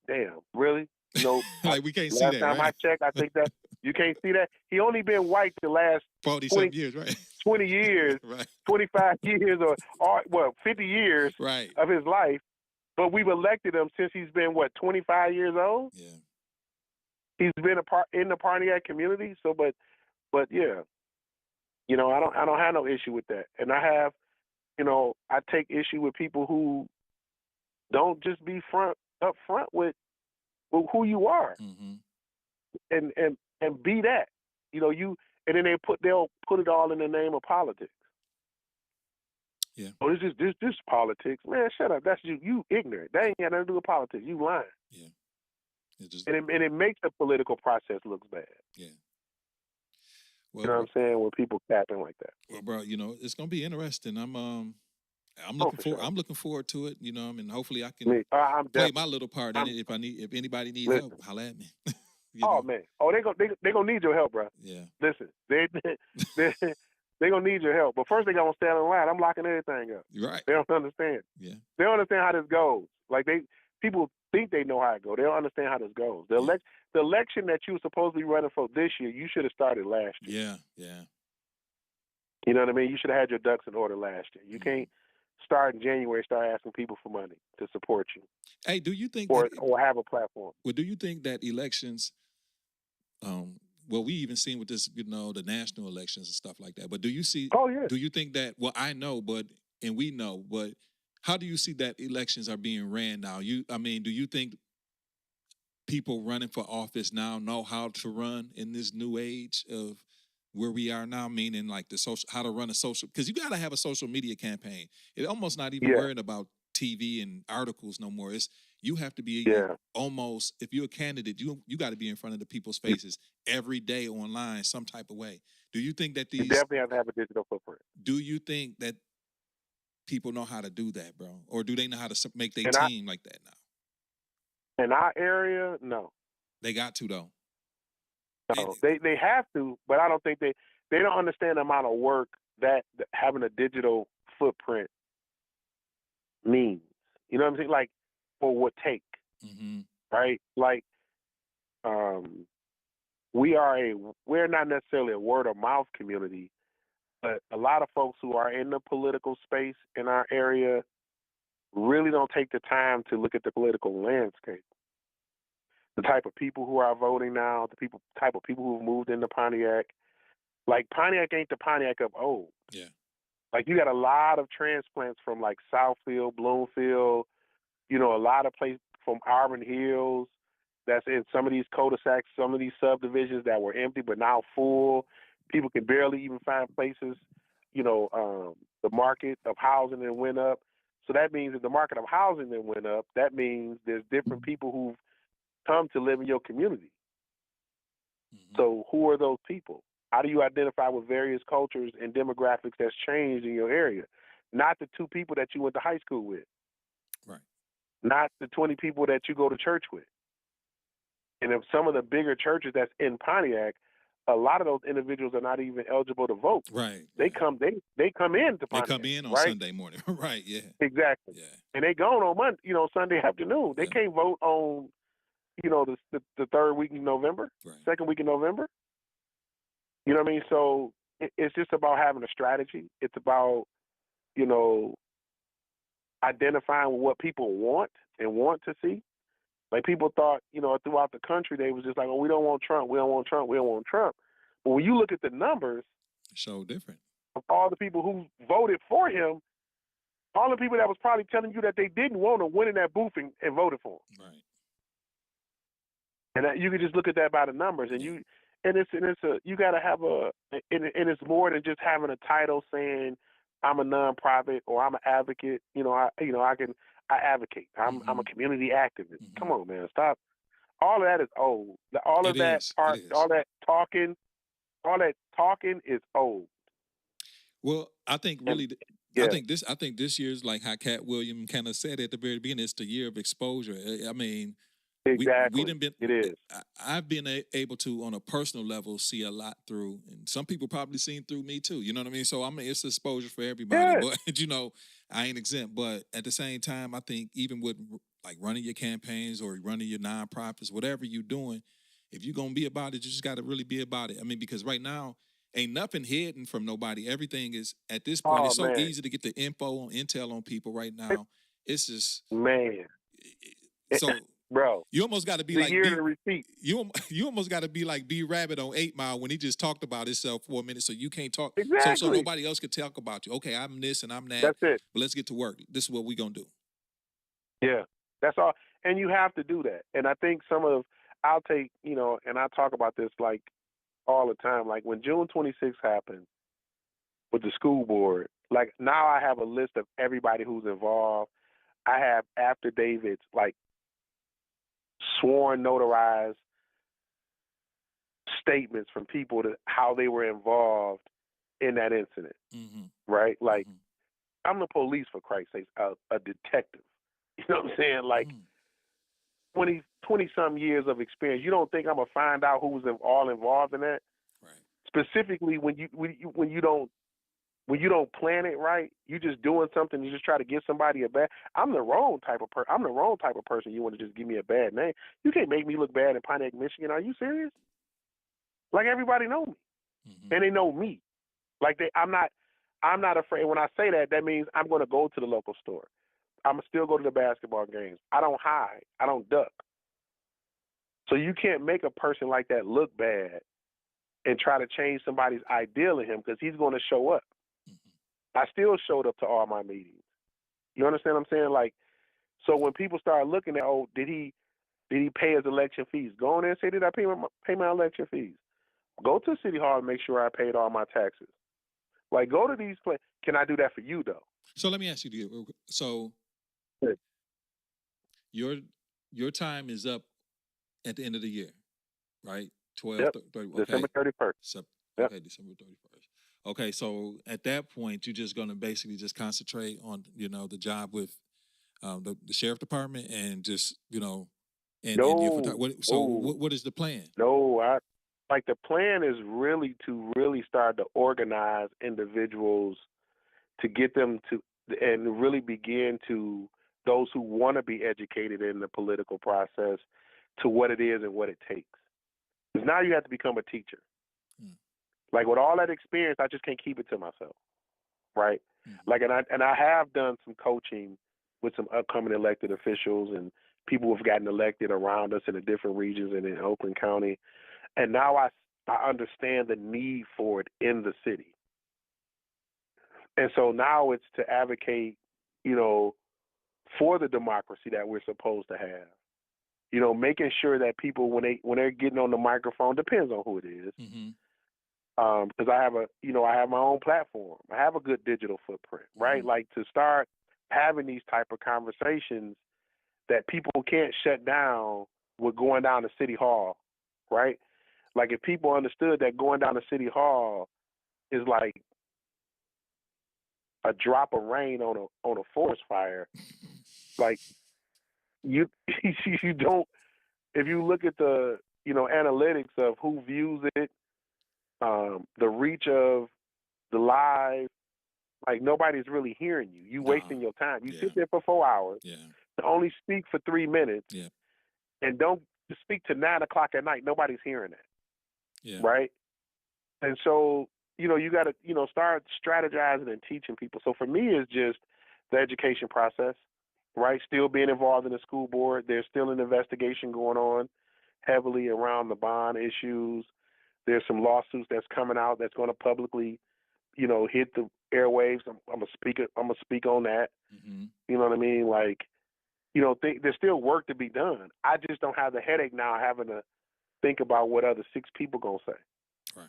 Damn, really? No. Like we can't see that. Last time right? I checked, I think that you can't see that. He only been white the last 40-something years, right? 20 years, right. 25 years, or 50 years right. of his life. But we've elected him since he's been 25 years old. Yeah. He's been in the Pontiac community. So, but yeah, you know, I don't have no issue with that. And I have, you know, I take issue with people who don't just be up front with who you are, and be that. You know, and then they'll put it all in the name of politics. Yeah. Oh, this is politics, man. Shut up. That's you ignorant. That ain't got nothing to do with politics. You lying. Yeah. And it makes the political process look bad. Yeah. Well, you know what I'm saying? When people capping like that. Well, bro, you know, it's gonna be interesting. I'm looking forward to it. You know, I mean, hopefully I can play my little part in it. If anybody needs help, holla at me. Man. Oh, they gonna need your help, bro. Yeah. Listen, they gonna need your help. But first they gonna stand in line. I'm locking everything up. Right. They don't understand. Yeah. They don't understand how this goes. Like people think they know how it goes. They don't understand how this goes. The election that you were supposed to be running for this year, you should have started last year. Yeah, yeah. You know what I mean? You should have had your ducks in order last year. You can't start in January, start asking people for money to support you. Hey, do you think or have a platform? Well, do you think that elections, well, we even seen with this, you know, the national elections and stuff like that. But do you see? Oh yeah. Do you think that? Well, I know, and we know, but how do you see that elections are being ran now? Do you think people running for office now know how to run in this new age of where we are now? Meaning like how to run a social, because you got to have a social media campaign. It almost not even worrying about TV and articles no more. You have to be almost, if you're a candidate, you got to be in front of the people's faces every day online, some type of way. Do you think that you definitely have to have a digital footprint? Do you think that people know how to do that, bro? Or do they know how to make their team like that now? In our area, no. They got to, though. No, they have to, but I don't think they don't understand the amount of work that having a digital footprint means. You know what I'm saying? Like, or would take, right? Like, we're not necessarily a word of mouth community, but a lot of folks who are in the political space in our area really don't take the time to look at the political landscape. The type of people who are voting now, type of people who've moved into Pontiac. Like, Pontiac ain't the Pontiac of old. Yeah. Like, you got a lot of transplants from like Southfield, Bloomfield, you know, a lot of places from Auburn Hills that's in some of these cul-de-sacs, some of these subdivisions that were empty but now full. People can barely even find places. You know, the market of housing then went up. So that means if the market of housing then went up, that means there's different people who've come to live in your community. So who are those people? How do you identify with various cultures and demographics that's changed in your area? Not the 2 people that you went to high school with. Right. Not the 20 people that you go to church with. And if some of the bigger churches that's in Pontiac, a lot of those individuals are not even eligible to vote. Right. They come into Pontiac. They come in on Sunday morning. Right, yeah. Exactly. Yeah. And they gone on Monday, Sunday afternoon. They can't vote on, the third week in November, second week in November. You know what I mean? So it's just about having a strategy. It's about, identifying what people want and want to see, Like people thought, throughout the country, they was just like, oh, we don't want Trump, we don't want Trump, we don't want Trump. But when you look at the numbers, so different. Of all the people who voted for him, all the people that was probably telling you that they didn't want him went in that booth and voted for him. Right. And that, you can just look at that by the numbers, and you got to have and it's more than just having a title saying I'm a nonprofit or I'm an advocate. I advocate. I'm a community activist. Mm-hmm. Come on, man, stop. All of that is old. All of that talking is old. Well, I think really, I think this year's like how Cat Williams kind of said at the very beginning, it's the year of exposure. I mean, exactly. we done been. It is. I've been able to, on a personal level, see a lot through, and some people probably seen through me too. You know what I mean? So it's exposure for everybody. But I ain't exempt. But at the same time, I think even with like running your campaigns or running your nonprofits, whatever you're doing, if you're gonna be about it, you just got to really be about it. I mean, because right now, ain't nothing hidden from nobody. Everything is, at this point, it's so easy to get the intel on people right now. It's just, man. So, bro, you almost got to be like you almost got to be like B Rabbit on 8 Mile when he just talked about himself for a minute, so you can't talk. Exactly. So nobody else could talk about you. Okay, I'm this and I'm that. That's it. But let's get to work. This is what we gonna do. Yeah, that's all. And you have to do that. And I think I'll take, and I talk about this like all the time. Like when June 26th happened with the school board, like now I have a list of everybody who's involved. I have affidavits, like sworn, notarized statements from people to how they were involved in that incident. Mm-hmm. Right? Like, I'm the police, for Christ's sake, a detective. You know what I'm saying? Like, 20-some years of experience. You don't think I'm going to find out who was all involved in that? Right. Specifically, when you don't plan it right, you just doing something, you just try to give somebody a bad. I'm the wrong type of person. You want to just give me a bad name. You can't make me look bad in Pontiac, Michigan. Are you serious? Like, everybody know me, and they know me. Like, I'm not afraid. When I say that, that means I'm going to go to the local store. I'm going to still go to the basketball games. I don't hide. I don't duck. So you can't make a person like that look bad and try to change somebody's ideal of him, because he's going to show up. I still showed up to all my meetings. You understand what I'm saying? Like, so when people start looking at, oh, did he pay his election fees? Go in there and say, did I pay my election fees? Go to City Hall and make sure I paid all my taxes. Like, go to these places. Can I do that for you, though? So let me ask you, so your time is up at the end of the year, right? 30, okay. December 31st. Okay, December 31st. Okay, so at that point, you're just going to basically just concentrate on, the job with the sheriff department and just, what is the plan? No, the plan is really to start to organize individuals to get them to, and really begin to, those who want to be educated in the political process, to what it is and what it takes. Because now you have to become a teacher. Like, with all that experience, I just can't keep it to myself, right? Like, and I have done some coaching with some upcoming elected officials and people who have gotten elected around us in the different regions and in Oakland County. And now I understand the need for it in the city. And so now it's to advocate, for the democracy that we're supposed to have. Making sure that people, when they're getting on the microphone, depends on who it is. Because I have my own platform. I have a good digital footprint, right? Like, to start having these type of conversations that people can't shut down with going down to City Hall, right? Like, if people understood that going down to City Hall is like a drop of rain on a forest fire, like, you don't. If you look at the analytics of who views it, the reach of the live, like, nobody's really hearing you. You wasting your time. You sit there for 4 hours, to only speak for 3 minutes, and don't speak to 9 o'clock at night. Nobody's hearing that, right? And so, you got to, start strategizing and teaching people. So for me, it's just the education process. right? Still being involved in the school board. There's still an investigation going on heavily around the bond issues. There's some lawsuits that's coming out that's going to publicly, hit the airwaves. I'm gonna speak. I'm gonna speak on that. Mm-hmm. You know what I mean? Like, there's still work to be done. I just don't have the headache now having to think about what other 6 people gonna say. Right.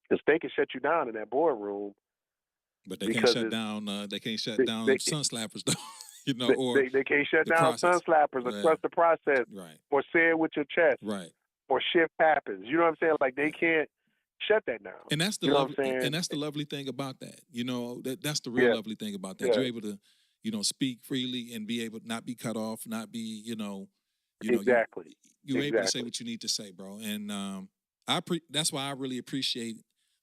Because they can shut you down in that boardroom. But they can't shut down. They can't shut down sun slappers, though. Or they can't shut the down process. sun slappers or trust the process, right? Or say it with your chest, right? Or shift happens. You know what I'm saying? Like they can't shut that down. And that's the and that's the lovely thing about that. That's the real lovely thing about that. You're able to, speak freely and be able to not be cut off, not be, exactly. You're able to say what you need to say, bro. And that's why I really appreciate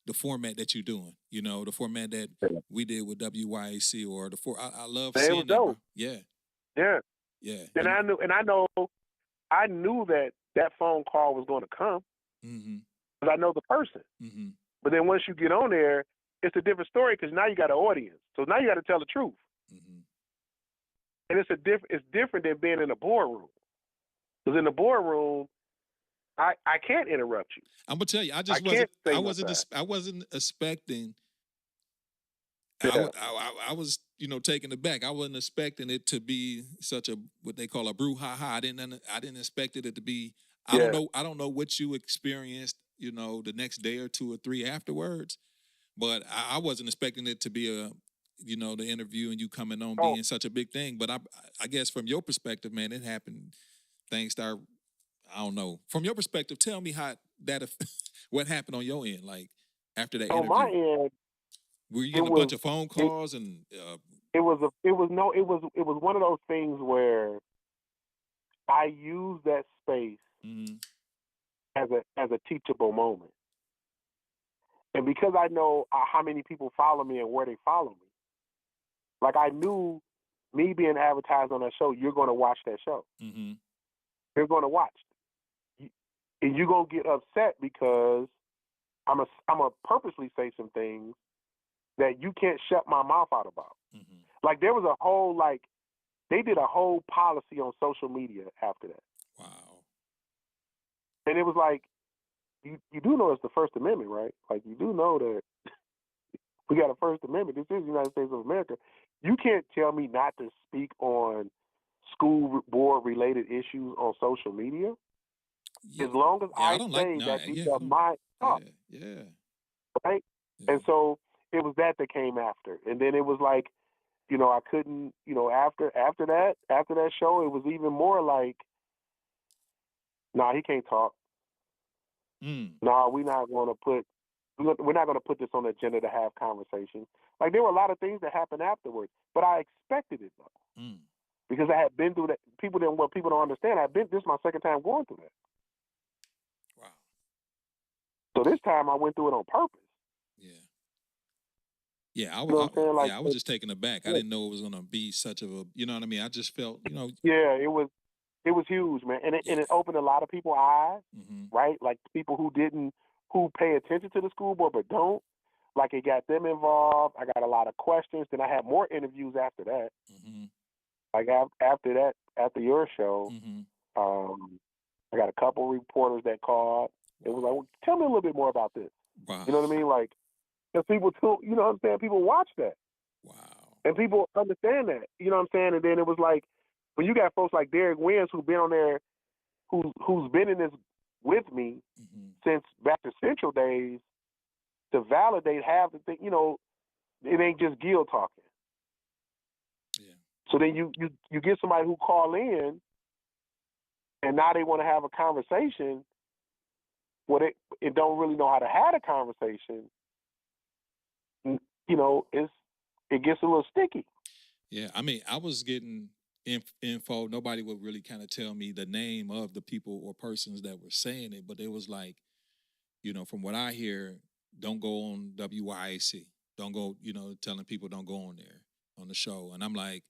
the format that you're doing. The format that we did with WYAC or I love seeing that, bro. Yeah. Yeah. Yeah. And I knew that phone call was going to come. Mm-hmm. Because I know the person. Mm-hmm. But then once you get on there, it's a different story because now you got an audience. So now you got to tell the truth. Mm-hmm. And it's different than being in a boardroom. Because in the boardroom, I can't interrupt you. I'm gonna tell you, I wasn't expecting. Yeah. I was, taken aback. I wasn't expecting it to be such a what they call a brouhaha. I didn't expect it to be. I don't know what you experienced, the next day or 2 or 3 afterwards, but I wasn't expecting it to be the interview and you coming on being such a big thing. But I guess from your perspective, man, it happened thanks to I don't know. From your perspective, tell me how what happened on your end, like after that interview. On my end, were you getting a bunch of phone calls and? It was one of those things where I used that space as a teachable moment, and because I know how many people follow me and where they follow me, like I knew me being advertised on that show, you're going to watch that show. Mm-hmm. You're going to watch. And you're going to get upset because I'm a purposely say some things that you can't shut my mouth out about. Mm-hmm. Like there was a whole, they did a whole policy on social media after that. Wow. And it was like, you do know it's the First Amendment, right? Like you do know that we got a First Amendment. This is the United States of America. You can't tell me not to speak on school board related issues on social media. Yeah. As long as I say that these are my thoughts. Yeah. Right? Yeah. And so it was that came after. And then it was like, I couldn't, after that show, it was even more like, he can't talk. We're not going to put this on the agenda to have conversation. Like there were a lot of things that happened afterwards, but I expected it though. Because I had been through that. People don't understand. This is my second time going through that. Wow. So this time I went through it on purpose. Yeah. Yeah, I was just taken aback. I didn't know it was going to be such of a, you know what I mean? I just felt, Yeah, it was huge, man. And it opened a lot of people's eyes, right? Like people who pay attention to the school board but don't. Like it got them involved. I got a lot of questions. Then I had more interviews after that. Like after your show, I got a couple reporters that called. It was like, well, tell me a little bit more about this. Wow. You know what I mean? Like, because people too, you know what I'm saying? People watch that. Wow. And people understand that. You know what I'm saying? And then it was like, when you got folks like Derek Wins who've been on there, who's been in this with me since back to Central days, to validate half the thing, it ain't just Gil talking. Yeah. So then you get somebody who call in, and now they want to have a conversation. Well, it don't really know how to have a conversation. It gets a little sticky. Yeah, I mean, I was getting info. Nobody would really kind of tell me the name of the people or persons that were saying it, but it was like, from what I hear, don't go on WYAC. Don't go, telling people don't go on there on the show. And I'm like,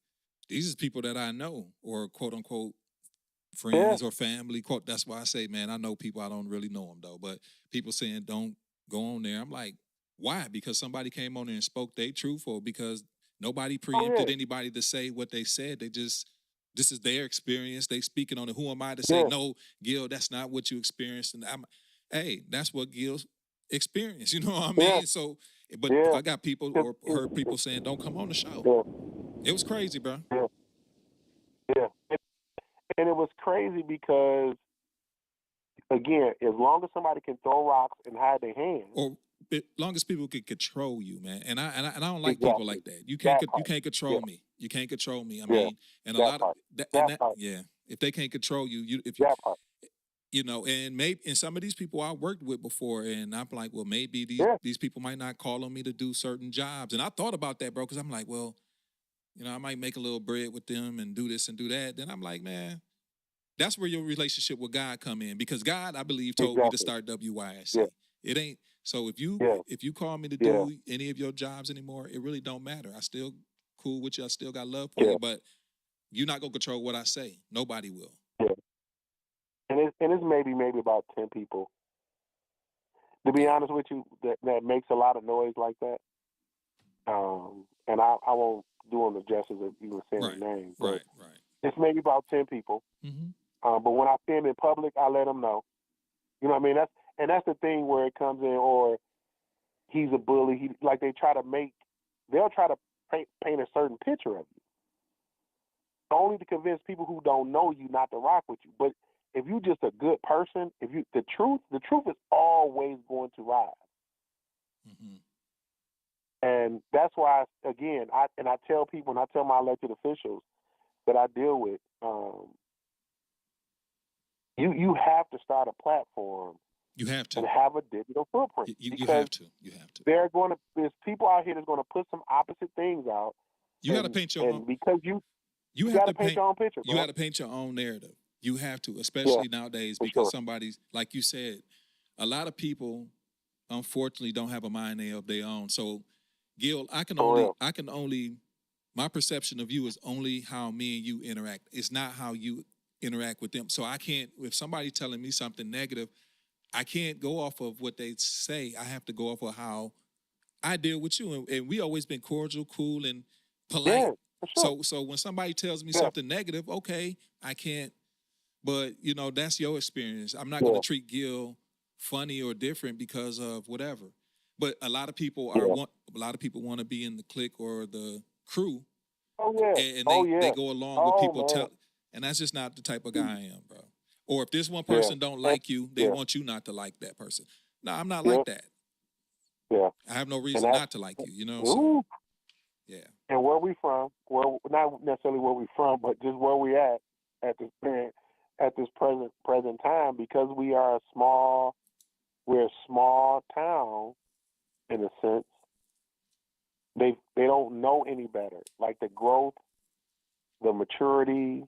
these are people that I know, or quote unquote friends or family. Quote, that's why I say, man, I know people, I don't really know them though, but people saying don't go on there. I'm like, why? Because somebody came on there and spoke their truth, or because Nobody Oh preempted yeah, anybody to say what they said. They just this is their experience. They speaking on it. Who am I to say yeah, no, Gil? That's not what you experienced. And hey, that's what Gil's experienced. You know what I yeah, mean? So, but yeah. I got people It, or it, heard people saying don't come on the show. yeah, It was crazy, bro. yeah, yeah. And it was crazy because, again, as long as somebody can throw rocks and hide their hands, Or long as people can control you, man. And I don't like people exactly. like that. That You part. can't Yeah, control me. You can't control me. I yeah. mean, and a That lot of part. that and That that part. yeah. If they can't control you, if you That part. you know, and maybe and some of these people I worked with before, and I'm like, well, maybe Yeah, these people might not call on me to do certain jobs, and I thought about that, bro, because I'm like, well, you know, I might make a little bread with them and do this and do that. Then I'm like, man, that's where your relationship with God come in, because God, I believe, told me to exactly. start Yeah, WYSC. It ain't so yeah, if you call me to yeah, do any of your jobs anymore, it really don't matter. I still cool with you. I still got love for yeah, you, but you're not gonna control what I say. Nobody will. yeah. And it's maybe about 10 people. To be Yeah. honest with you, that makes a lot of noise like that. And I won't do them the justice of even saying Right. their name, but Right. Right. it's maybe about 10 people. Mm-hmm. But when I see them in public, I let them know. You know what I mean? That's the thing where it comes in, or he's a bully. They'll try to paint a certain picture of you, only to convince people who don't know you not to rock with you. But if you're just a good person, the truth is always going to rise. Mm-hmm. And that's why, again, I tell people, and I tell my elected officials that I deal with, you have to start a platform You have and to. have a digital footprint, You because have to. You have to. there's people out here that's going to put some opposite things out, You got to and paint your own. and because You you have got to to paint paint. your own picture, You got bro. to paint your own narrative. You have to, Yeah, especially nowadays, for because sure. somebody's like you said. A lot of people, unfortunately, don't have a mind of their own. So, Gil, For real. I can only, my perception of you is only how me and you interact. It's not how you interact with them. So I can't. If somebody's telling me something negative, I can't go off of what they say. I have to go off of how I deal with you, and we always been cordial, cool, and Yeah, polite. for sure. So when somebody tells me Yeah, something negative, okay, I can't. But you know that's your experience. I'm not going to yeah, treat Gil funny or different because of whatever. But a lot of people yeah. a lot of people want to be in the clique or the crew, Oh yeah. and Oh they yeah. go along with Oh people man. tell, and that's just not the type of guy I am, bro. Or if this one Yeah. person don't And, like you, they yeah. want you not to like that person. No, I'm not Yeah. like that. Yeah. I have no And reason that's not to like you, you know. So ooh. yeah, And where we from? Well, not necessarily where we from, but just where we at this present time, because we're a small town in a sense. They don't know any better. Like the growth, the maturity,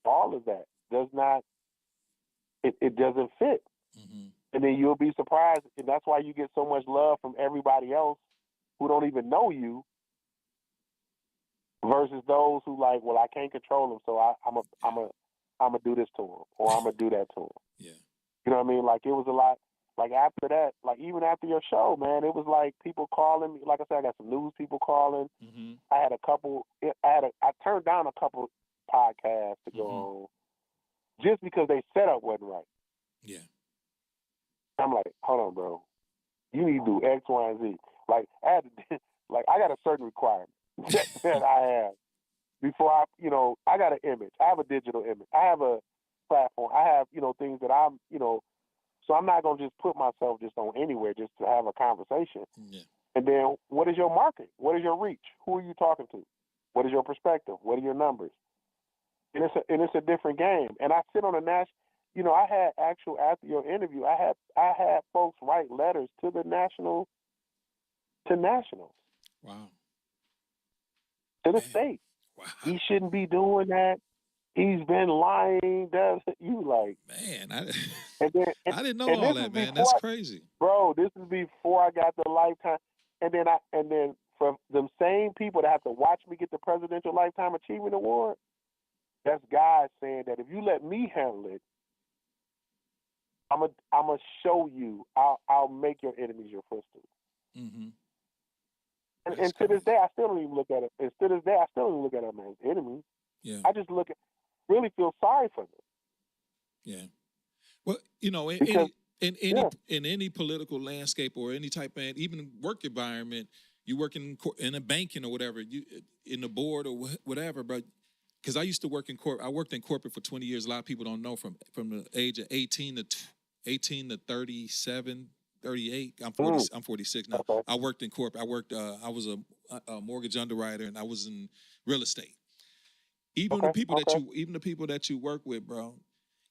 all of that does not it doesn't fit. mm-hmm. And then you'll be surprised, and that's why you get so much love from everybody else who don't even know you, versus those who like, well, I can't control them, so Yeah, I'm a do this to him, or I'm gonna do that to him. yeah, You know what I mean? Like it was a lot. Like after that, like even after your show, man, it was like people calling me. Like I said, I got some news people calling. mm-hmm. I had a couple. I turned down a couple podcasts to go Mm-hmm. on just because they setup wasn't right. Yeah, I'm like, hold on, bro. You need to do X, Y, and Z. Like I had to, like I got a certain requirement that I have before I got an image. I have a digital image. I have a platform. I have things that so I'm not gonna just put myself just on anywhere just to have a conversation. yeah, And then what is your market? What is your reach? Who are you talking to? What is your perspective? What are your numbers? And it's a different game. And I sit on a national. I had after your interview, I had folks write letters to the nationals, wow, to the man, state. wow, He shouldn't be doing that. He's been lying. Does you like? man, And then I didn't know and all this that, is man. That's before, crazy. bro. This is before I got the lifetime. And then for them same people that have to watch me get the Presidential Lifetime Achievement Award, that's guys saying that if you let me handle it, I'm a show you. I'll make your enemies your footstool. Mm-hmm. And to this day, I still don't even look at it. And to this day, I still don't look at them as enemies. Yeah. I just really feel sorry for them. Yeah. Well, in any political landscape or any type of even work environment, you work in a banking or whatever, you in the board or whatever. But because I used to work in corporate, I worked in corporate for 20 years. A lot of people don't know from the age of 18 to 37. 38. I'm 46 now. Okay. I worked in corporate. I was a mortgage underwriter, and I was in real estate. Even the people that you work with, bro,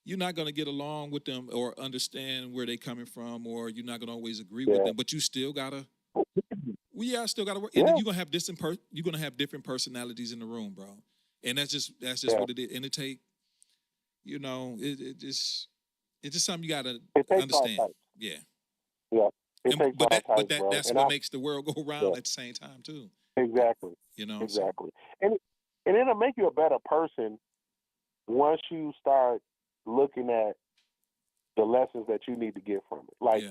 you're not gonna get along with them or understand where they're coming from, or you're not gonna always agree with them. But you still gotta. I still gotta work. And then you're gonna have different personalities in the room, bro. And that's just what it is. And it take, it's just something you gotta understand. Yeah. Yeah. That's what makes the world go round at the same time too. Exactly. Exactly. So. And it'll make you a better person once you start looking at the lessons that you need to get from it. Like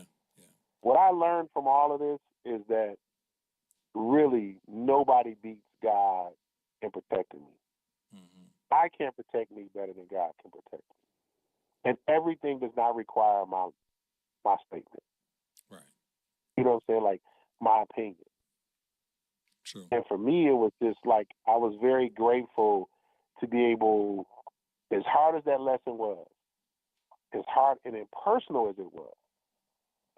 what I learned from all of this is that really nobody beats God in protecting me. Mm-hmm. I can't protect me better than God can protect me. And everything does not require my statement. Right. You know what I'm saying? Like my opinion. True. And for me, it was just like I was very grateful to be able, as hard as that lesson was, as hard and impersonal as it was,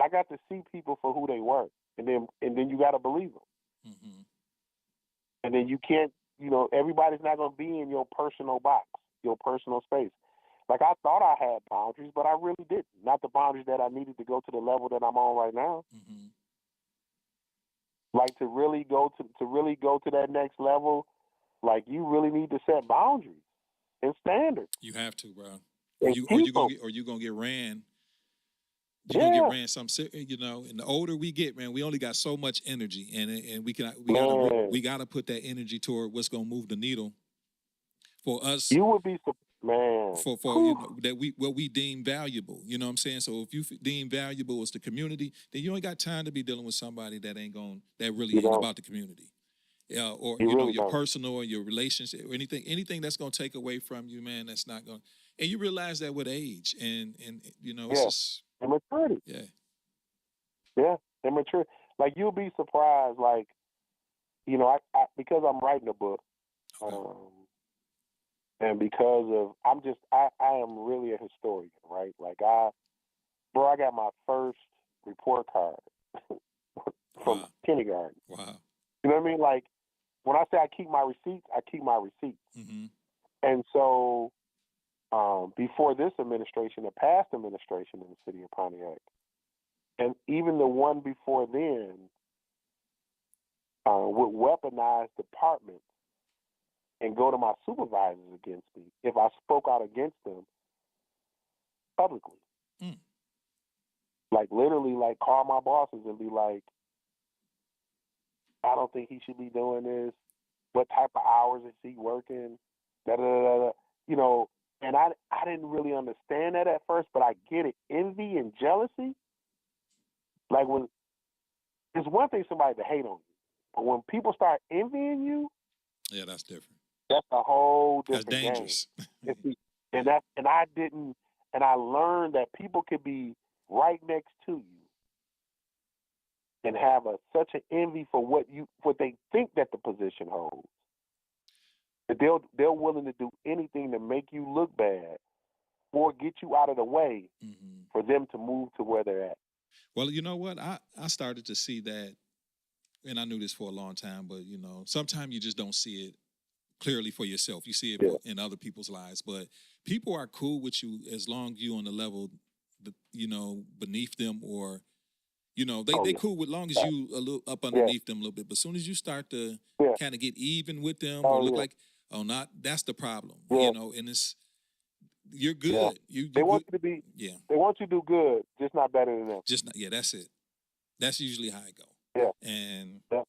I got to see people for who they were, and then you got to believe them. Mm-hmm. And then you can't, everybody's not going to be in your personal box, your personal space. Like I thought I had boundaries, but I really didn't. Not the boundaries that I needed to go to the level that I'm on right now. Mm-hmm. Like to really go to that next level, like you really need to set boundaries and standards. You have to, bro. Or you gonna get ran. You're gonna get ran some, and the older we get, man, we only got so much energy, and we gotta put that energy toward what's gonna move the needle for us. You would be man for what we deem valuable. You know what I'm saying? So if you deem valuable as the community, then you ain't got time to be dealing with somebody that really ain't about the community. Or your personal or your relationship or anything that's gonna take away from you, man. That's not gonna. And you realize that with age, and it's just and maturity. Yeah, and maturity. Like you'll be surprised. Like I because I'm writing a book, and because of I am really a historian, right? Like I got my first report card from kindergarten. Wow. You know what I mean? Like when I say I keep my receipts, I keep my receipts. Mm-hmm. And so before this administration, the past administration in the city of Pontiac, and even the one before then, would weaponize departments and go to my supervisors against me if I spoke out against them publicly. Mm. Like literally, like call my bosses and be like, I don't think he should be doing this. What type of hours is he working? Da da da da. And I didn't really understand that at first, but I get it. Envy and jealousy. Like when it's one thing somebody to hate on you, but when people start envying you, yeah, that's different. That's a whole different game. That's dangerous. And I learned that people could be right next to you and have such an envy for what they think that the position holds. That they're willing to do anything to make you look bad or get you out of the way for them to move to where they're at. Well, you know what? I started to see that, and I knew this for a long time, but sometimes you just don't see it clearly for yourself. You see it in other people's lives, but people are cool with you as long as you on the level, beneath them, or they cool with long as you a little up underneath them a little bit. But as soon as you start to kind of get even with them or look like, that's the problem, and it's you're good. Yeah. They want you to be. Yeah. They want you to do good, just not better than them. That's it. That's usually how I go. Yeah. And. Yeah.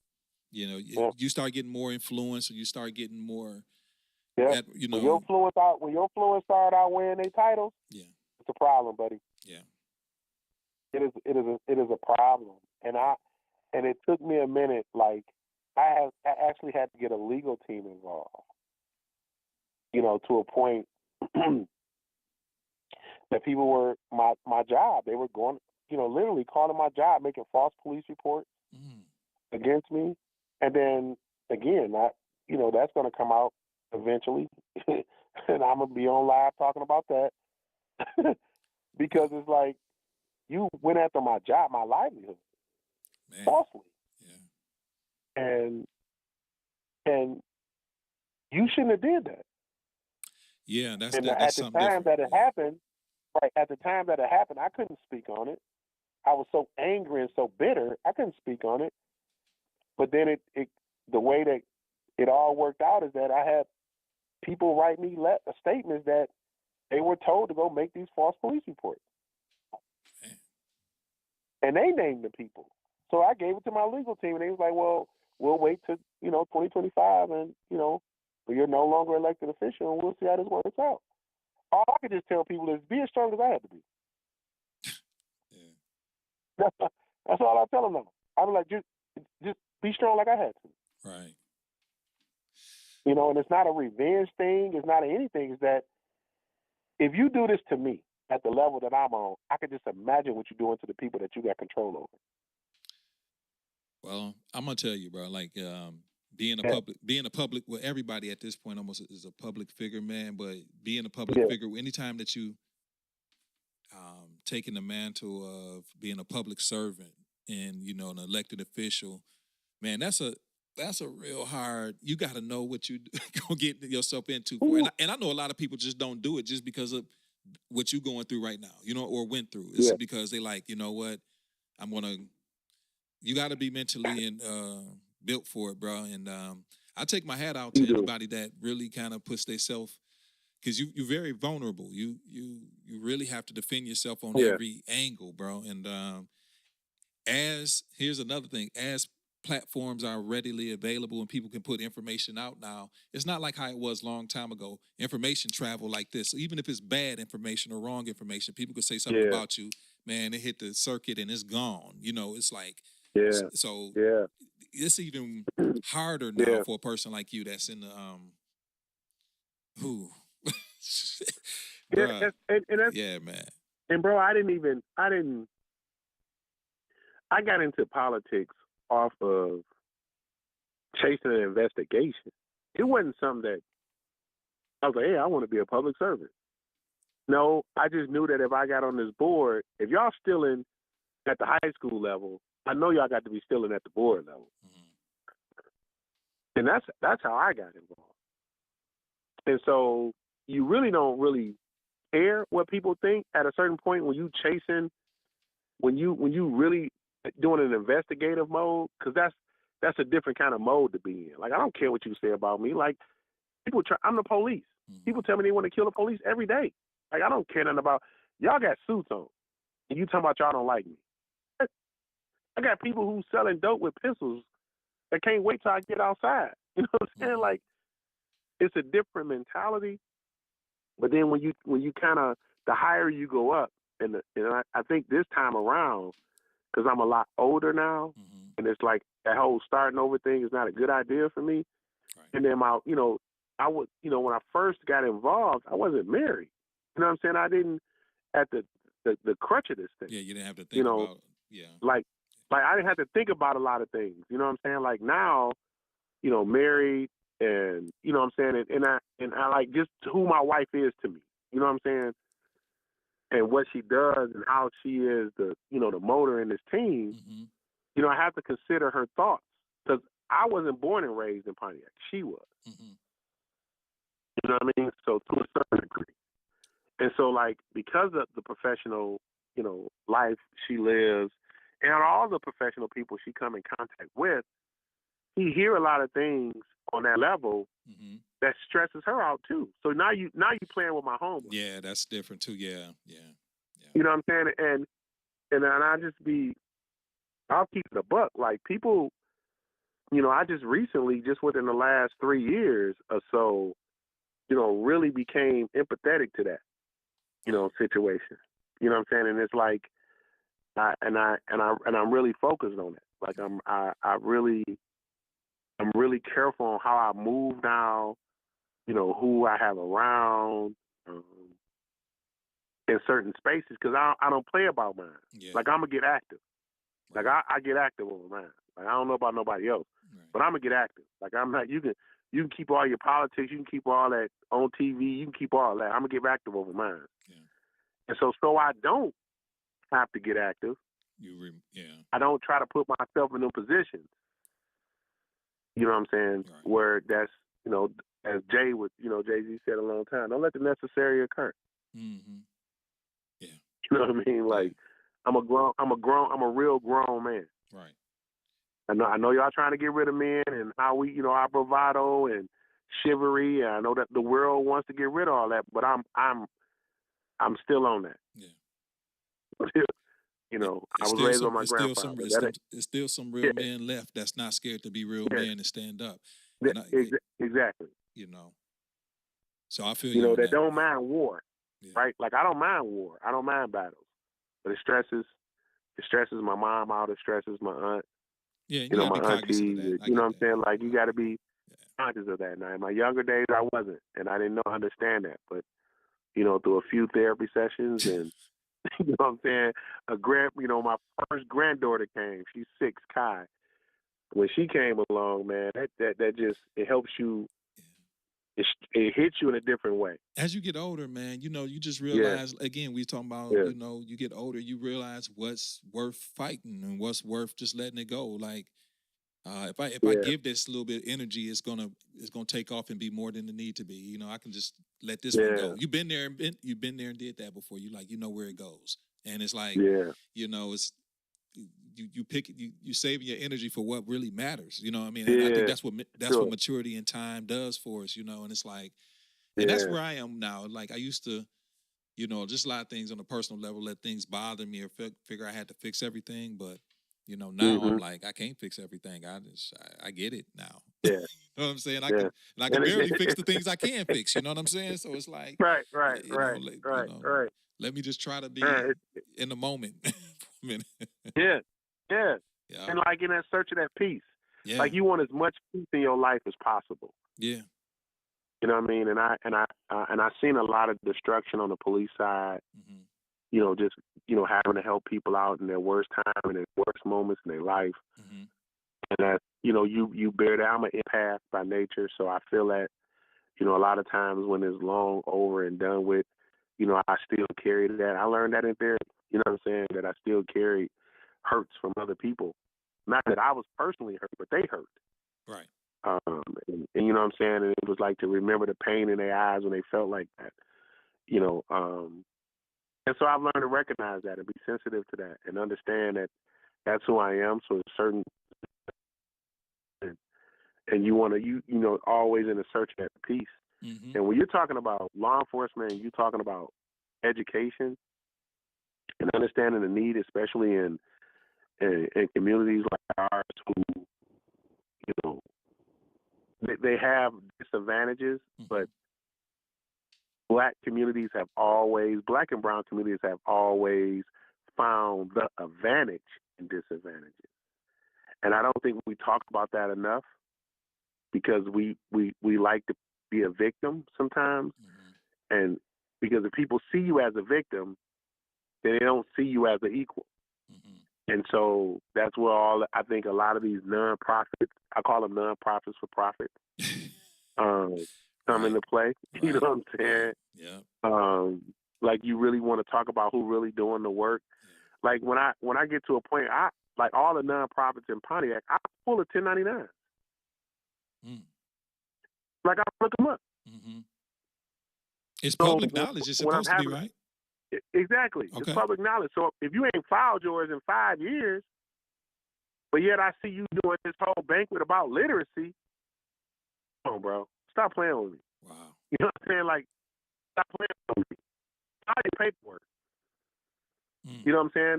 You start getting more influence, or you start getting more. Yeah. When your influence start out winning their titles, it's a problem, buddy. Yeah. It is a problem, and it took me a minute. Like I actually had to get a legal team involved. To a point that people were my job. They were going, literally calling my job, making false police reports against me, and then again, that's going to come out eventually, and I'm gonna be on live talking about that because it's like you went after my job, my livelihood, falsely, and you shouldn't have did that. Yeah, that's and that, at that's the something time different. that it happened, right at the time that it happened, I couldn't speak on it. I was so angry and so bitter, I couldn't speak on it. But then the way that it all worked out is that I had people write me statements that they were told to go make these false police reports. And they named the people. So I gave it to my legal team, and they was like, well, we'll wait till, 2025, and, you're no longer elected official, and we'll see how this works out. All I could just tell people is be as strong as I had to be. That's all I tell them now. I'm like, just be strong like I had to. Right. And it's not a revenge thing. It's not anything. It's that if you do this to me at the level that I'm on, I can just imagine what you're doing to the people that you got control over. Well, I'm gonna tell you, bro. Like being a public. Well, everybody at this point almost is a public figure, man. But being a public figure, anytime that you taking the mantle of being a public servant and an elected official, man, that's a real hard. You got to know what you gonna get yourself into for. And I know a lot of people just don't do it just because of what you're going through right now, or went through. It's because they like, what, I'm gonna. You got to be mentally and built for it, bro. And I take my hat out to anybody that really kind of puts themselves, because you're very vulnerable. You really have to defend yourself on every angle, bro. And here's another thing, as platforms are readily available and people can put information out now, it's not like how it was a long time ago. Information travel like this. So even if it's bad information or wrong information, people could say something about you, man, it hit the circuit and it's gone. It's like, so it's even harder now for a person like you that's in the man. And bro, I got into politics off of chasing an investigation. It wasn't something that I was like, hey, I want to be a public servant. No, I just knew that if I got on this board, if y'all stealing at the high school level, I know y'all got to be stealing at the board level. And that's how I got involved. And so you really don't really care what people think at a certain point when you chasing, when you really doing an investigative mode, because that's a different kind of mode to be in. Like, I don't care what you say about me. Like, I'm the police. People tell me they want to kill the police every day. Like, I don't care nothing about, y'all got suits on, and you talking about y'all don't like me. I got people who selling dope with pistols that can't wait till I get outside. You know what I'm saying? Like, it's a different mentality. But then when you kind of, the higher you go up, and I think this time around, because I'm a lot older now, and it's like that whole starting over thing is not a good idea for me. Right. And then I would, when I first got involved, I wasn't married. You know what I'm saying? I didn't, at the crutch of this thing. Yeah, you didn't have to think about, Like I didn't have to think about a lot of things. You know what I'm saying? Like now, married, and you know what I'm saying, and I like just who my wife is to me. You know what I'm saying? And what she does and how she is the motor in this team. I have to consider her thoughts, because I wasn't born and raised in Pontiac. She was. You know what I mean? So to a certain degree. And so, like, because of the professional, life she lives, and all the professional people she come in contact with, you hear a lot of things on that level that stresses her out too. So now you playing with my home. Yeah, that's different too. Yeah. You know what I'm saying? And I'll keep it a buck. Like, people, I just recently, just within the last 3 years or so, really became empathetic to that, situation. You know what I'm saying? And it's like, I'm really focused on it. Like, I really I'm really careful on how I move now, who I have around in certain spaces because I don't play about mine. Yeah. Like, I'm going to get active. Right. Like, I get active over mine. Like, I don't know about nobody else, Right. but I'm going to get active. Like, I'm not, you can keep all your politics, you can keep all that on TV, you can keep all that. I'm going to get active over mine. Yeah. And so I don't have to get active. I don't try to put myself in them positions. You know what I'm saying? Right. Where that's, as Jay-Z said a long time, don't let the necessary occur. Mm-hmm. Yeah. You know what I mean? Like, I'm a real grown man. Right. I know y'all trying to get rid of men and how we, our bravado and chivalry. And I know that the world wants to get rid of all that, but I'm still on that. Yeah. I was raised by my grandfather. There's still some real men left that's not scared to be real men and stand up. And exactly. So I feel you. That don't mind war, yeah. Right? Like, I don't mind war. I don't mind battles, but it stresses my mom out. It stresses my aunt. Yeah, my aunties. You know what I'm saying? Like, you got to be conscious of that. Now, in my younger days, I wasn't, and I didn't understand that. But through a few therapy sessions and you know what I'm saying, my first granddaughter came. She's 6, Kai. When she came along, man, that just, it helps you. It hits you in a different way. As you get older, man, you just realize, again, we talking about, you get older, you realize what's worth fighting and what's worth just letting it go. Like, if I give this a little bit of energy, it's gonna take off and be more than it need to be. I can just let this one go. You've been there and did that before. You where it goes, and it's like, it's you pick you saving your energy for what really matters. You know what I mean? And I think that's what maturity and time does for us. And it's like, and that's where I am now. Like, I used to, just a lot of things on a personal level, let things bother me or figure I had to fix everything, but. Now I'm like, I can't fix everything. I get it now. Yeah. You know what I'm saying? I can barely fix the things I can fix. You know what I'm saying? So it's like, right. Let me just try to be in the moment for a minute. Yeah. And like, in that search of that peace, like, you want as much peace in your life as possible. Yeah. You know what I mean? And I seen a lot of destruction on the police side. Mm-hmm. Just, having to help people out in their worst time and their worst moments in their life. Mm-hmm. And that, you bear that. I'm an empath by nature, so I feel that, a lot of times when it's long over and done with, I still carry that. I learned that in therapy, you know what I'm saying, that I still carry hurts from other people. Not that I was personally hurt, but they hurt. Right. And you know what I'm saying? And it was like to remember the pain in their eyes when they felt like that, and so I've learned to recognize that and be sensitive to that and understand that that's who I am. So it's certain, and you want to, always in a search of that peace. Mm-hmm. And when you're talking about law enforcement, you're talking about education and understanding the need, especially in communities like ours who, they have disadvantages, but Black and brown communities have always found the advantage in disadvantages. And I don't think we talk about that enough because we like to be a victim sometimes. Mm-hmm. And because if people see you as a victim, then they don't see you as an equal. Mm-hmm. And so that's where I think a lot of these nonprofits, I call them nonprofits for profit, come into play. Right. You know what I'm saying? Yeah. Like, you really want to talk about who really doing the work. Yeah. Like, when I get to a point, like all the nonprofits in Pontiac, I pull a 1099. Like, I look them up. Mm-hmm. It's public knowledge. It's supposed to be, right? Exactly. Okay. It's public knowledge. So if you ain't filed yours in 5 years, but yet I see you doing this whole banquet about literacy, come on, bro. Stop playing with me. Wow. You know what I'm saying? Like, stop playing with me. File your paperwork. You know what I'm saying?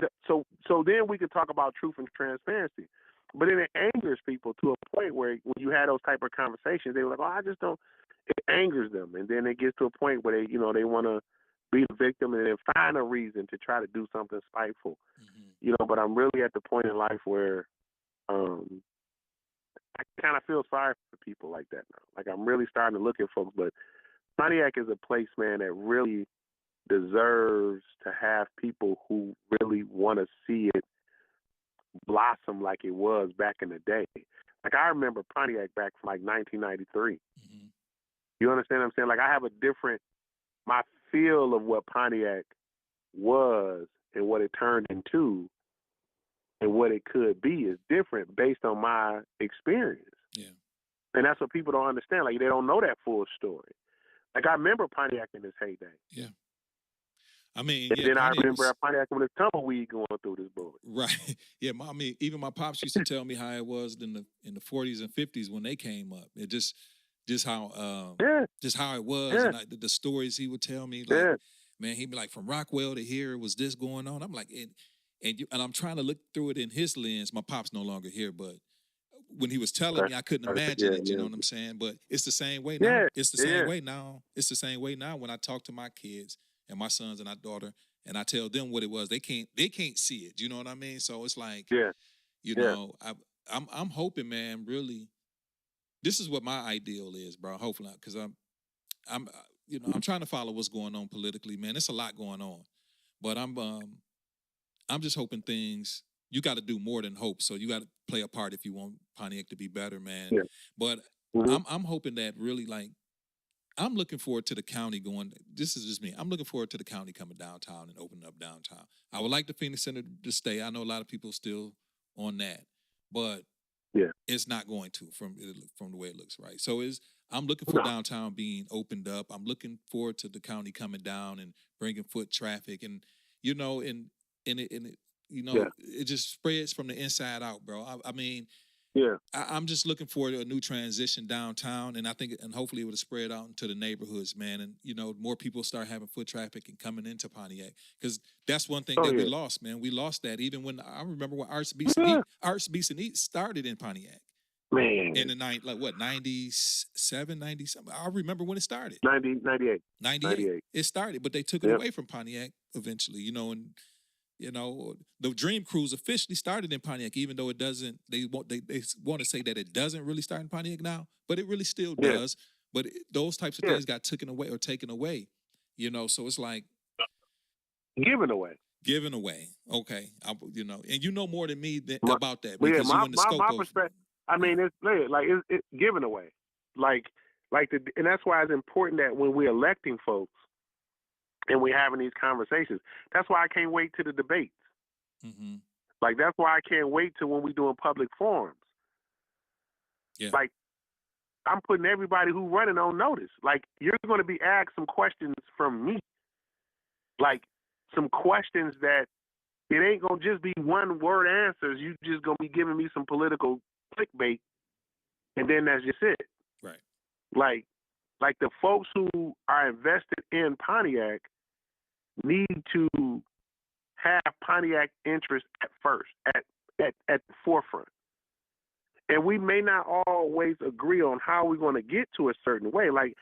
So then we can talk about truth and transparency. But then it angers people to a point where when you had those type of conversations, they were like, oh, I just don't. It angers them. And then it gets to a point where they want to be the victim and then find a reason to try to do something spiteful. Mm-hmm. But I'm really at the point in life where I kind of feel sorry for people like that now. Like, I'm really starting to look at folks, but Pontiac is a place, man, that really deserves to have people who really want to see it blossom like it was back in the day. Like, I remember Pontiac back from like 1993. Mm-hmm. You understand what I'm saying? Like, I have a different, my feel of what Pontiac was and what it turned into and what it could be is different based on my experience. Yeah. And that's what people don't understand. Like, they don't know that full story. Like, I remember Pontiac in its heyday. Yeah. I mean, And yeah, then I Pontiac remember was, Pontiac when it's tumbleweed going through this boy. right. Yeah, I mean, even my pops used to tell me how it was in the 40s and 50s when they came up. It just how just how it was, and the stories he would tell me, like, man, he'd be like, from Rockwell to here was this going on. I'm like, and I'm trying to look through it in his lens. My pop's no longer here, but when he was telling me, I couldn't imagine it. You know what I'm saying? But it's the same way now. It's the same way now. It's the same way now when I talk to my kids and my sons and my daughter, and I tell them what it was. They can't see it. You know what I mean? So it's like, you know, I'm hoping, man, really, this is what my ideal is, bro. Hopefully, because I'm trying to follow what's going on politically, man. It's a lot going on, but I'm just hoping things. You got to do more than hope. So you got to play a part if you want Pontiac to be better, man. Yeah. But I'm hoping that really, like, I'm looking forward to the county going. This is just me. I'm looking forward to the county coming downtown and opening up downtown. I would like the Phoenix Center to stay. I know a lot of people still on that, but it's not going to from the way it looks, right? So I'm looking for downtown being opened up. I'm looking forward to the county coming down and bringing foot traffic, and you know, it just spreads from the inside out, bro. I mean, I'm just looking for a new transition downtown, and I think, and hopefully it would spread out into the neighborhoods, man. And you know, more people start having foot traffic and coming into Pontiac, because that's one thing that we lost, man. We lost that even when I remember when Arts Beats and Eats started in Pontiac, man, in the 97, 90 something. I remember when it started. 98. It started, but they took it away from Pontiac eventually, you know, and. You know, the Dream Cruise officially started in Pontiac, even though it doesn't. They want to say that it doesn't really start in Pontiac now, but it really still does. But those types of things got taken away. You know, so it's like given away. Okay, you know, and you know more than me about that because you're in the scope of. Perspective, I mean, it's given away, and that's why it's important that when we're electing folks. And we're having these conversations. That's why I can't wait to the debates. Mm-hmm. Like, that's why I can't wait to when we're doing public forums. Yeah. Like, I'm putting everybody who's running on notice. Like, you're going to be asked some questions from me. Like, some questions that it ain't going to just be one-word answers. You just going to be giving me some political clickbait, and then that's just it. Right. Like the folks who are invested in Pontiac need to have Pontiac interest at first, at the forefront. And we may not always agree on how we're going to get to a certain way. Like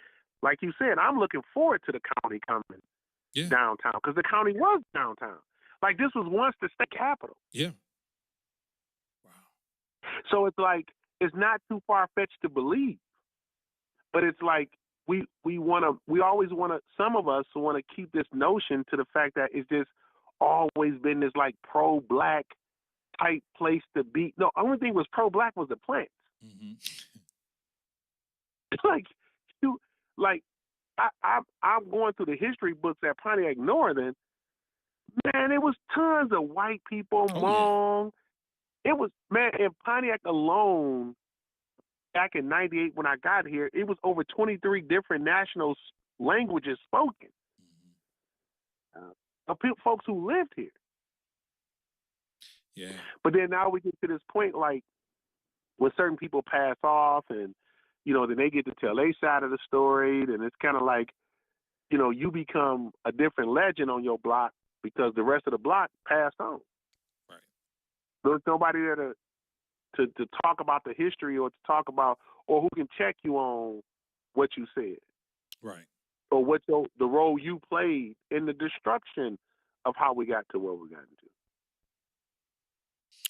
you said, I'm looking forward to the county coming downtown, because the county was downtown. Like, this was once the state capital. Yeah. Wow. So it's like, it's not too far-fetched to believe. But it's like, we always want to, some of us want to keep this notion to the fact that it's just always been this like pro-black type place to be. No, only thing was pro-black was the plants. Mm-hmm. I'm going through the history books at Pontiac Northern. Man, it was tons of white people, Hmong. Yeah. It was, man, in Pontiac alone, back in 98 when I got here, it was over 23 different national languages spoken. Of folks who lived here. Yeah. But then now we get to this point, like, when certain people pass off and, you know, then they get to tell their side of the story, and it's kind of like, you know, you become a different legend on your block because the rest of the block passed on. Right. There's nobody there to talk about the history or to talk about, or who can check you on what you said. Right. Or what the role you played in the destruction of how we got to where we got into.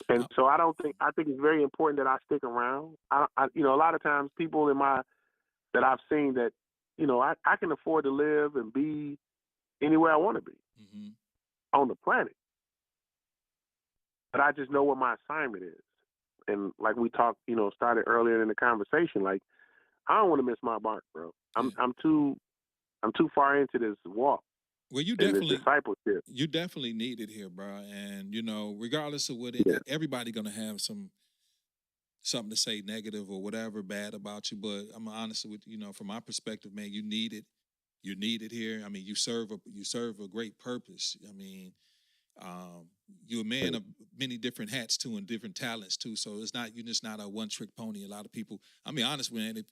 And so I think it's very important that I stick around. A lot of times people that I've seen that, I can afford to live and be anywhere I want to be Mm-hmm. on the planet. But I just know what my assignment is. And like we talked, started earlier in the conversation, like I don't want to miss my mark, bro. I'm too far into this walk. Well, this discipleship. you definitely need it here, bro. And regardless of what everybody gonna have something to say negative or whatever bad about you. But I'm honest with from my perspective, man, you need it. You need it here. I mean, you serve a great purpose. I mean, you're a man of many different hats too and different talents too. So you're just not a one trick pony. A lot of people, I mean, honest, man, if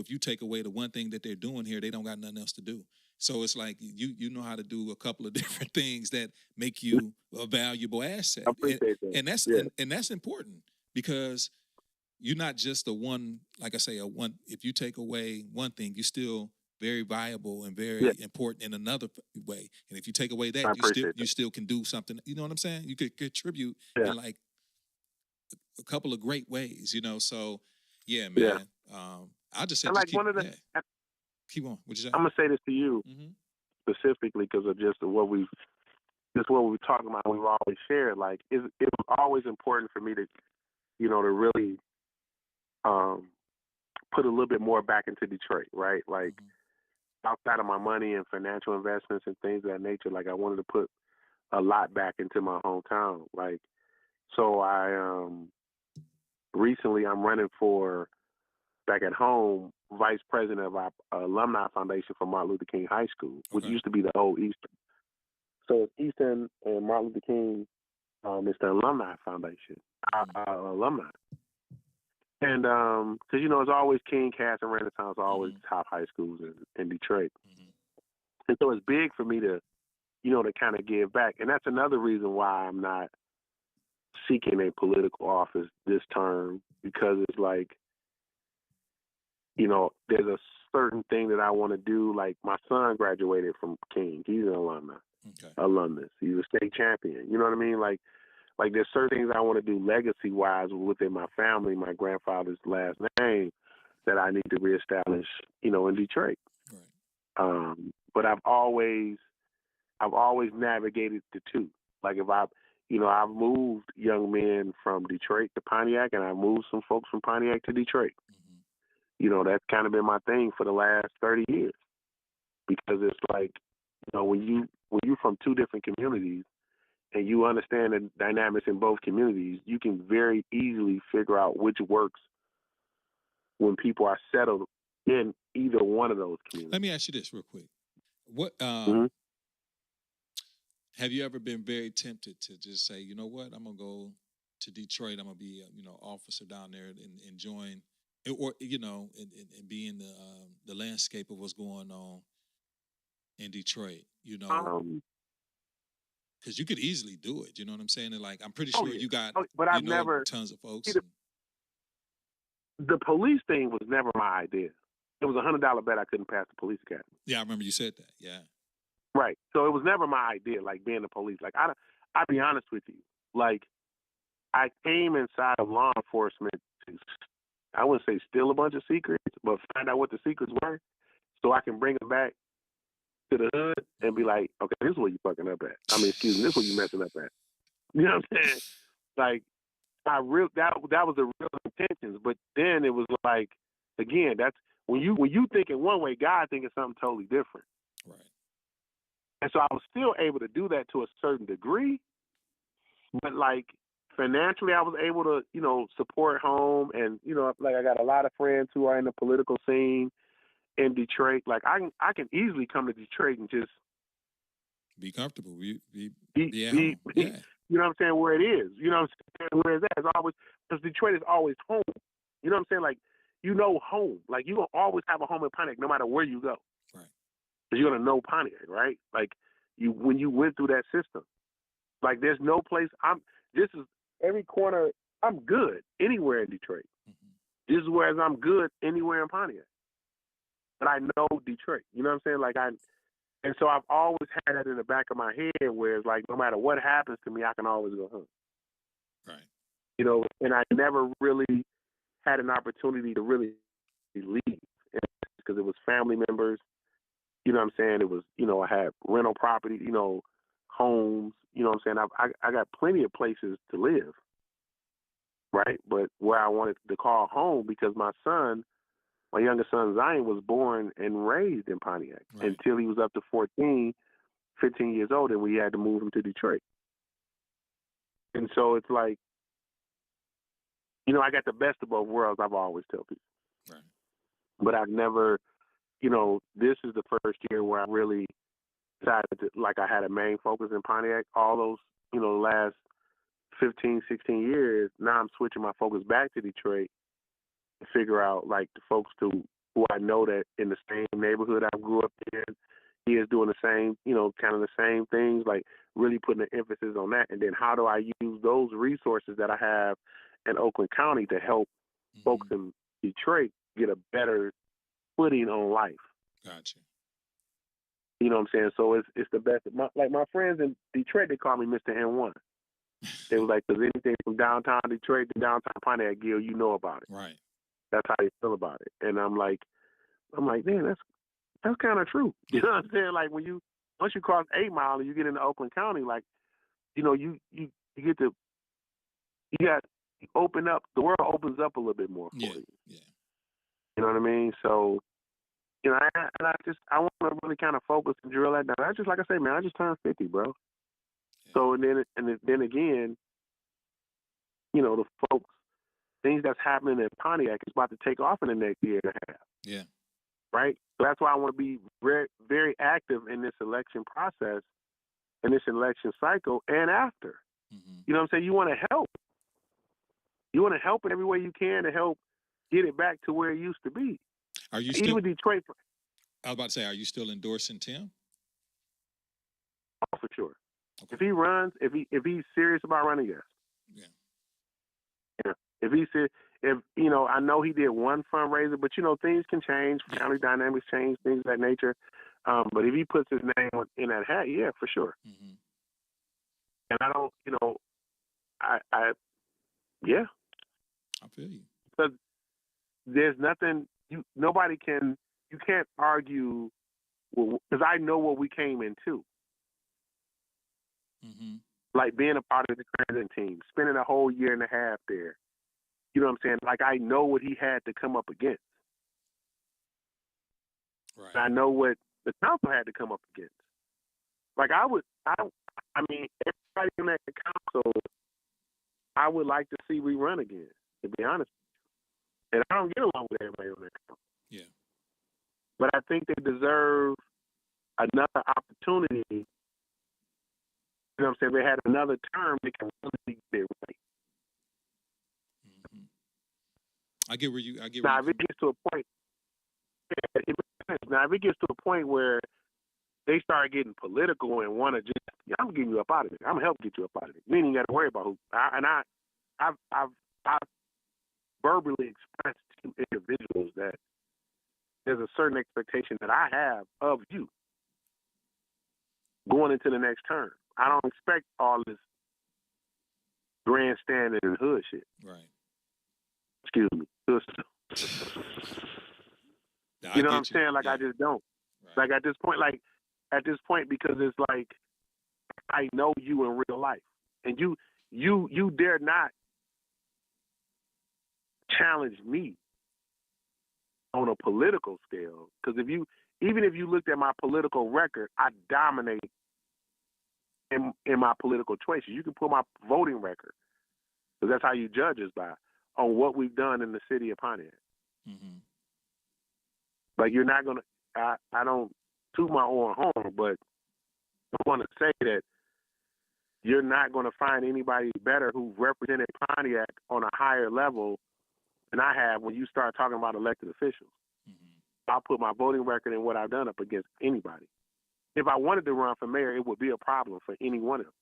you take away the one thing that they're doing here, they don't got nothing else to do. So it's like you know how to do a couple of different things that make you a valuable asset. I appreciate that. And that's important because you're not just like I say, if you take away one thing, you still very viable and very important in another way. And if you take away that, you still can do something. You know what I'm saying? You could contribute in like a couple of great ways, So yeah, man. I just said, keep on. What'd you say? I'm gonna say this to you specifically because of just what we've talking about. We've always shared. Like it was always important for me to, to really put a little bit more back into Detroit, right? Like outside of my money and financial investments and things of that nature, like I wanted to put a lot back into my hometown. Like, so I recently I'm running for back at home vice president of our alumni foundation for Martin Luther King High School, which used to be the old Eastern. So it's Eastern and Martin Luther King. It's the alumni foundation, alumni. And because it's always King, Cass, and Renaissance, always top high schools in Detroit. And so it's big for me to, to kind of give back. And that's another reason why I'm not seeking a political office this term, because it's like, there's a certain thing that I want to do. Like my son graduated from King. He's an alumnus. He's a state champion. You know what I mean? Like there's certain things I want to do legacy-wise within my family, my grandfather's last name, that I need to reestablish, in Detroit. Right. But I've always navigated the two. Like if I've moved young men from Detroit to Pontiac, and I've moved some folks from Pontiac to Detroit. That's kind of been my thing for the last 30 years, because it's like, when you're from two different communities and you understand the dynamics in both communities, you can very easily figure out which works when people are settled in either one of those communities. Let me ask you this real quick. What have you ever been very tempted to just say, you know what, I'm gonna go to Detroit, I'm gonna be officer down there and join, or and be in the landscape of what's going on in Detroit, because you could easily do it. You know what I'm saying? And like, I'm pretty sure you got, but I've never tons of folks. The police thing was never my idea. It was $100 bet I couldn't pass the police academy. Yeah, I remember you said that. Yeah. Right. So it was never my idea, like being the police. Like I'll be honest with you. Like I came inside of law enforcement to, I wouldn't say steal a bunch of secrets, but find out what the secrets were, so I can bring them back to the hood and be like, okay, this is what you fucking up at. I mean, excuse me, this is what you messing up at. You know what I'm saying? Like, that was the real intentions. But then it was like, again, that's when you think in one way, God thinking something totally different. Right. And so I was still able to do that to a certain degree, but like financially, I was able to, support home, and like I got a lot of friends who are in the political scene in Detroit. Like I can easily come to Detroit and just be comfortable. Be you know what I'm saying, where it is. You know what I'm saying, where it's at. It's always, because Detroit is always home. You know what I'm saying? Like, home. Like, you're going to always have a home in Pontiac no matter where you go. Right. Because you're going to know Pontiac, right? Like, when you went through that system. Like, there's no place, this is every corner, I'm good anywhere in Detroit. This is whereas I'm good anywhere in Pontiac. But I know Detroit. You know what I'm saying? Like, and so I've always had that in the back of my head, where it's like, no matter what happens to me, I can always go home. Right. you know, and I never really had an opportunity to really leave because it was family members. You know what I'm saying? It was, you know, I had rental property, you know, homes. You know what I'm saying? I got plenty of places to live, right? But where I wanted to call home because my youngest son Zion was born and raised in Pontiac until he was up to 14, 15 years old, and we had to move him to Detroit. And so it's like, you know, I got the best of both worlds. I've always tell people, Right. But I've never, you know, this is the first year where I really decided to, like, I had a main focus in Pontiac. All those, you know, the last 15, 16 years, now I'm switching my focus back to Detroit to figure out, like, the folks who I know that in the same neighborhood I grew up in, he is doing the same, you know, kind of the same things, like really putting an emphasis on that. And then how do I use those resources that I have in Oakland County to help folks in Detroit get a better footing on life? Gotcha. You know what I'm saying? So it's the best. Like my friends in Detroit, they call me Mr. N1. They was like, because anything from downtown Detroit to downtown Pontiac, Gil, you know about it. Right. That's how they feel about it. And I'm like, man, that's kind of true. You know what I'm saying? Like once you cross 8 Mile and you get into Oakland County, like, you know, you open up, the world opens up a little bit more for you. Yeah. You know what I mean? So, you know, I want to really kind of focus and drill that down. I just, like I say, man, I just turned 50, bro. Yeah. So then again, you know, the folks, things that's happening in Pontiac is about to take off in the next year and a half. Yeah. Right? So that's why I want to be very, very active in this election process, in this election cycle, and after. You know what I'm saying? You want to help. You want to help in every way you can to help get it back to where it used to be. Are you still? Even Detroit. I was about to say, are you still endorsing Tim? Oh, for sure. Okay. If he runs, if he's serious about running, yes. Yeah. If he's serious. If, you know, I know he did one fundraiser, but, you know, things can change, family dynamics change, things of that nature. But if he puts his name in that hat, yeah, for sure. And I don't, you know, yeah. I feel you. Because there's nothing, you can't argue, because I know what we came into. Like being a part of the transit team, spending a whole year and a half there. You know what I'm saying? Like, I know what he had to come up against. Right. And I know what the council had to come up against. Like, I mean, everybody in that council, I would like to see we run again, to be honest. And I don't get along with everybody on that council. Yeah. But I think they deserve another opportunity. You know what I'm saying? They had another term they can really get it right. I get where you. Now, if it gets to a point, where they start getting political and want to just, I'm getting you up out of it. I'm gonna help get you up out of it. You ain't even got to worry about who. I've verbally expressed to individuals that there's a certain expectation that I have of you going into the next term. I don't expect all this grandstanding and hood shit. Right. Excuse me. You know what I'm saying? Like, I just don't. Right. Like, at this point, because it's like, I know you in real life, and you dare not challenge me on a political scale. Because even if you looked at my political record, I dominate in my political choices. You can pull my voting record, because that's how you judge us by, on what we've done in the city of Pontiac. Like, you're not gonna. I don't toot my own horn, but I want to say that you're not going to find anybody better who represented Pontiac on a higher level than I have when you start talking about elected officials. I'll put my voting record and what I've done up against anybody. If I wanted to run for mayor, it would be a problem for any one of them.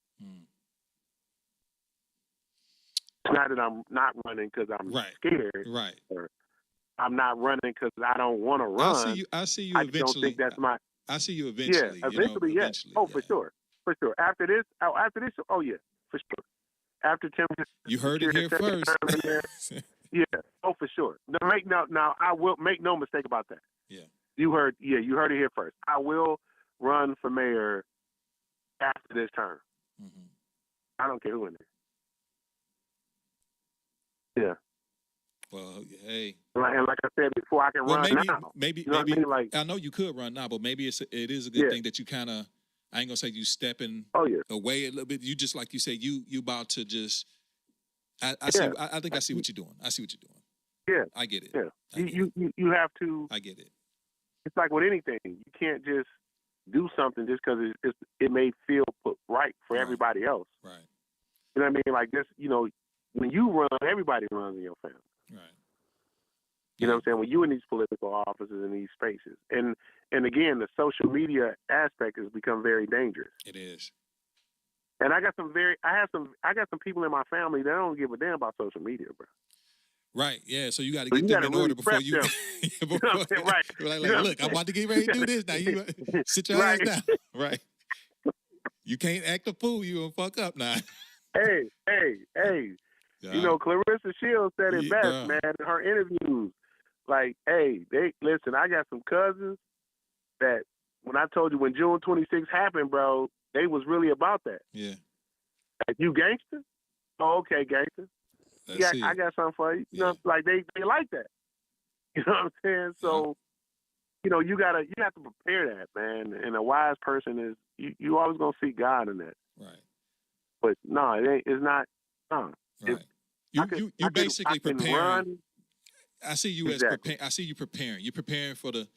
It's not that I'm not running because I'm scared. Right. Or I'm not running because I don't want to run. I see you I eventually. don't think that's my. I see you eventually. Yeah, eventually, yes. Oh, yeah. For sure. After this, oh yeah, for sure. after Tim, you heard it here first. Yeah, oh for sure. Now I will make no mistake about that. Yeah, you heard it here first. I will run for mayor after this term. Mm-hmm. I don't care who in there. Yeah. Well, hey. And like I said before, I can run now. Maybe, you know what I mean? Like, I know you could run now, but maybe it is a good thing that you kind of. I ain't gonna say you stepping away a little bit. You just like you say you about to just. I see. I think I see what you're doing. I see what you're doing. Yeah, I get it. Yeah, you have to. I get it. It's like with anything, you can't just do something just because it may feel right for everybody else. Right. You know what I mean? Like this, when you run, everybody runs in your family. Right. You know what I'm saying? When you're in these political offices in these spaces, and again, the social media aspect has become very dangerous. It is. And I got some people in my family that don't give a damn about social media, bro. Right, yeah. So you got to get them in order before you. Right. Like, look, I'm about to get ready to do this. Now you sit your ass down. Right. You can't act a fool. You gonna fuck up now. Hey. Yeah. Clarissa Shields said it best, man, in her interviews. Like, hey, listen, I got some cousins that when I told you when June 26th happened, bro, they was really about that. Yeah. Like, you gangster? Oh, okay, gangster. I got something for you. You know, like they like that. You know what I'm saying? So, you have to prepare that, man. And a wise person is you always gonna see God in that. Right. But no, it's not. No. Right. You basically preparing. I see you as preparing. I see you preparing. You're preparing for the.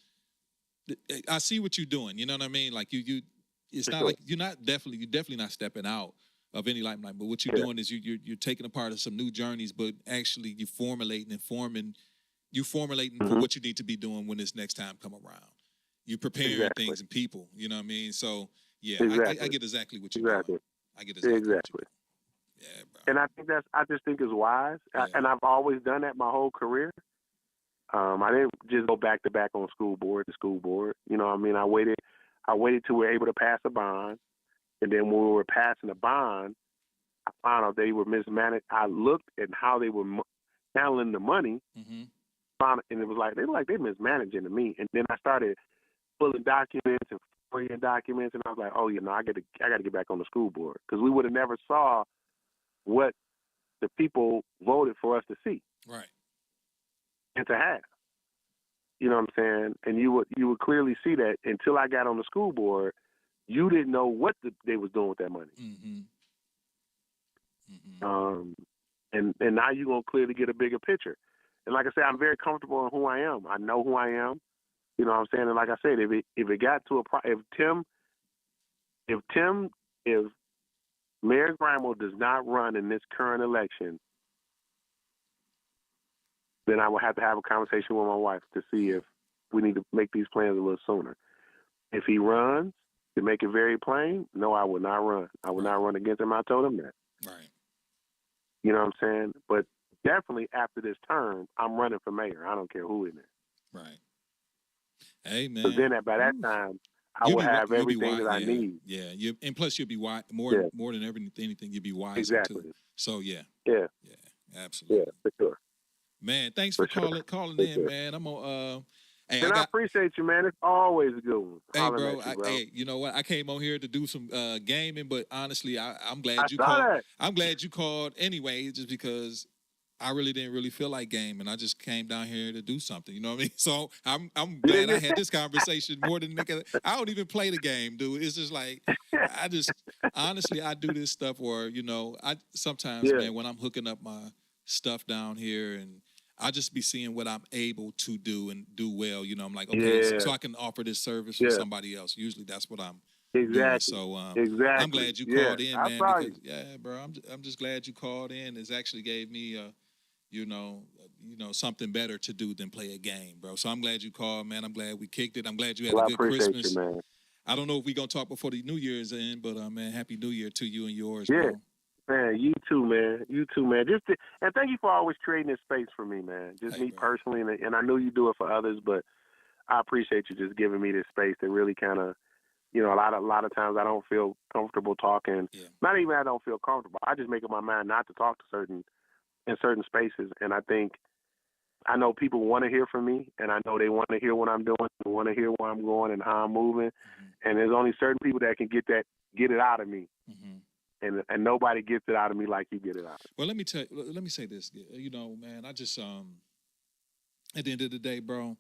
I see what you're doing. You know what I mean? Like you. It's not like you're definitely not stepping out of any limelight. But what you're doing is you're taking a part of some new journeys, but actually you're formulating for what you need to be doing when this next time come around. You're preparing things and people. You know what I mean? So yeah, I get exactly what you're doing. I get exactly. What you're doing. Yeah, bro. And I just think it's wise, and I've always done that my whole career. I didn't just go back to back on school board to school board. You know what I mean? I waited till we were able to pass a bond, and then when we were passing a bond, I found out they were mismanaged. I looked at how they were handling the money, and it was like they're mismanaging to me. And then I started pulling documents and forwarding documents, and I was like, oh, I got to get back on the school board because we would have never saw what the people voted for us to see, right, and to have. You know what I'm saying? And you would clearly see that until I got on the school board, you didn't know what they was doing with that money. And now you're gonna clearly get a bigger picture. And like I said, I'm very comfortable in who I am. I know who I am. You know what I'm saying? And like I said, if it got to if Mayor Grimo does not run in this current election, then I will have to have a conversation with my wife to see if we need to make these plans a little sooner. If he runs, to make it very plain, no, I will not run. I will not run against him. I told him that. Right. You know what I'm saying? But definitely after this term, I'm running for mayor. I don't care who in it. Right. Hey, man. But then by that time, I will have everything that I need. Yeah. And plus, you'll be wise more than anything. You'll be wise exactly. too. So yeah. Yeah. Absolutely. Yeah, for sure. Man, thanks for calling in, man. I'm gonna. Hey, I appreciate you, man. It's always a good one. Hey, bro. Hey, you know what? I came on here to do some gaming, but honestly, I'm glad you called. I'm glad you called anyway, just because I really didn't feel like gaming. I just came down here to do something. You know what I mean? So I'm glad I had this conversation more than I don't even play the game, dude. It's just like honestly, I do this stuff where I sometimes, man, when I'm hooking up my stuff down here and I'll just be seeing what I'm able to do and do well. I'm like, okay, so I can offer this service for somebody else. Usually that's what I'm doing. So I'm glad you called in, man. Because, bro, I'm just glad you called in. It's actually gave me something better to do than play a game, bro. So I'm glad you called, man. I'm glad we kicked it. I'm glad you had a good Christmas. You, man. I don't know if we're gonna talk before the New Year's end, but man, Happy New Year to you and yours, bro. Man, you too, man. And thank you for always creating this space for me, man. Just me personally, and I know you do it for others, but I appreciate you just giving me this space to really kind of a lot of times I don't feel comfortable talking. Yeah. Not even I don't feel comfortable. I just make up my mind not to talk to in certain spaces. And I know people want to hear from me, and I know they want to hear what I'm doing, they want to hear where I'm going and how I'm moving. Mm-hmm. And there's only certain people that can get it out of me. Mm-hmm. And nobody gets it out of me like you get it out of me. Well, let me say this. Man, I just at the end of the day, bro,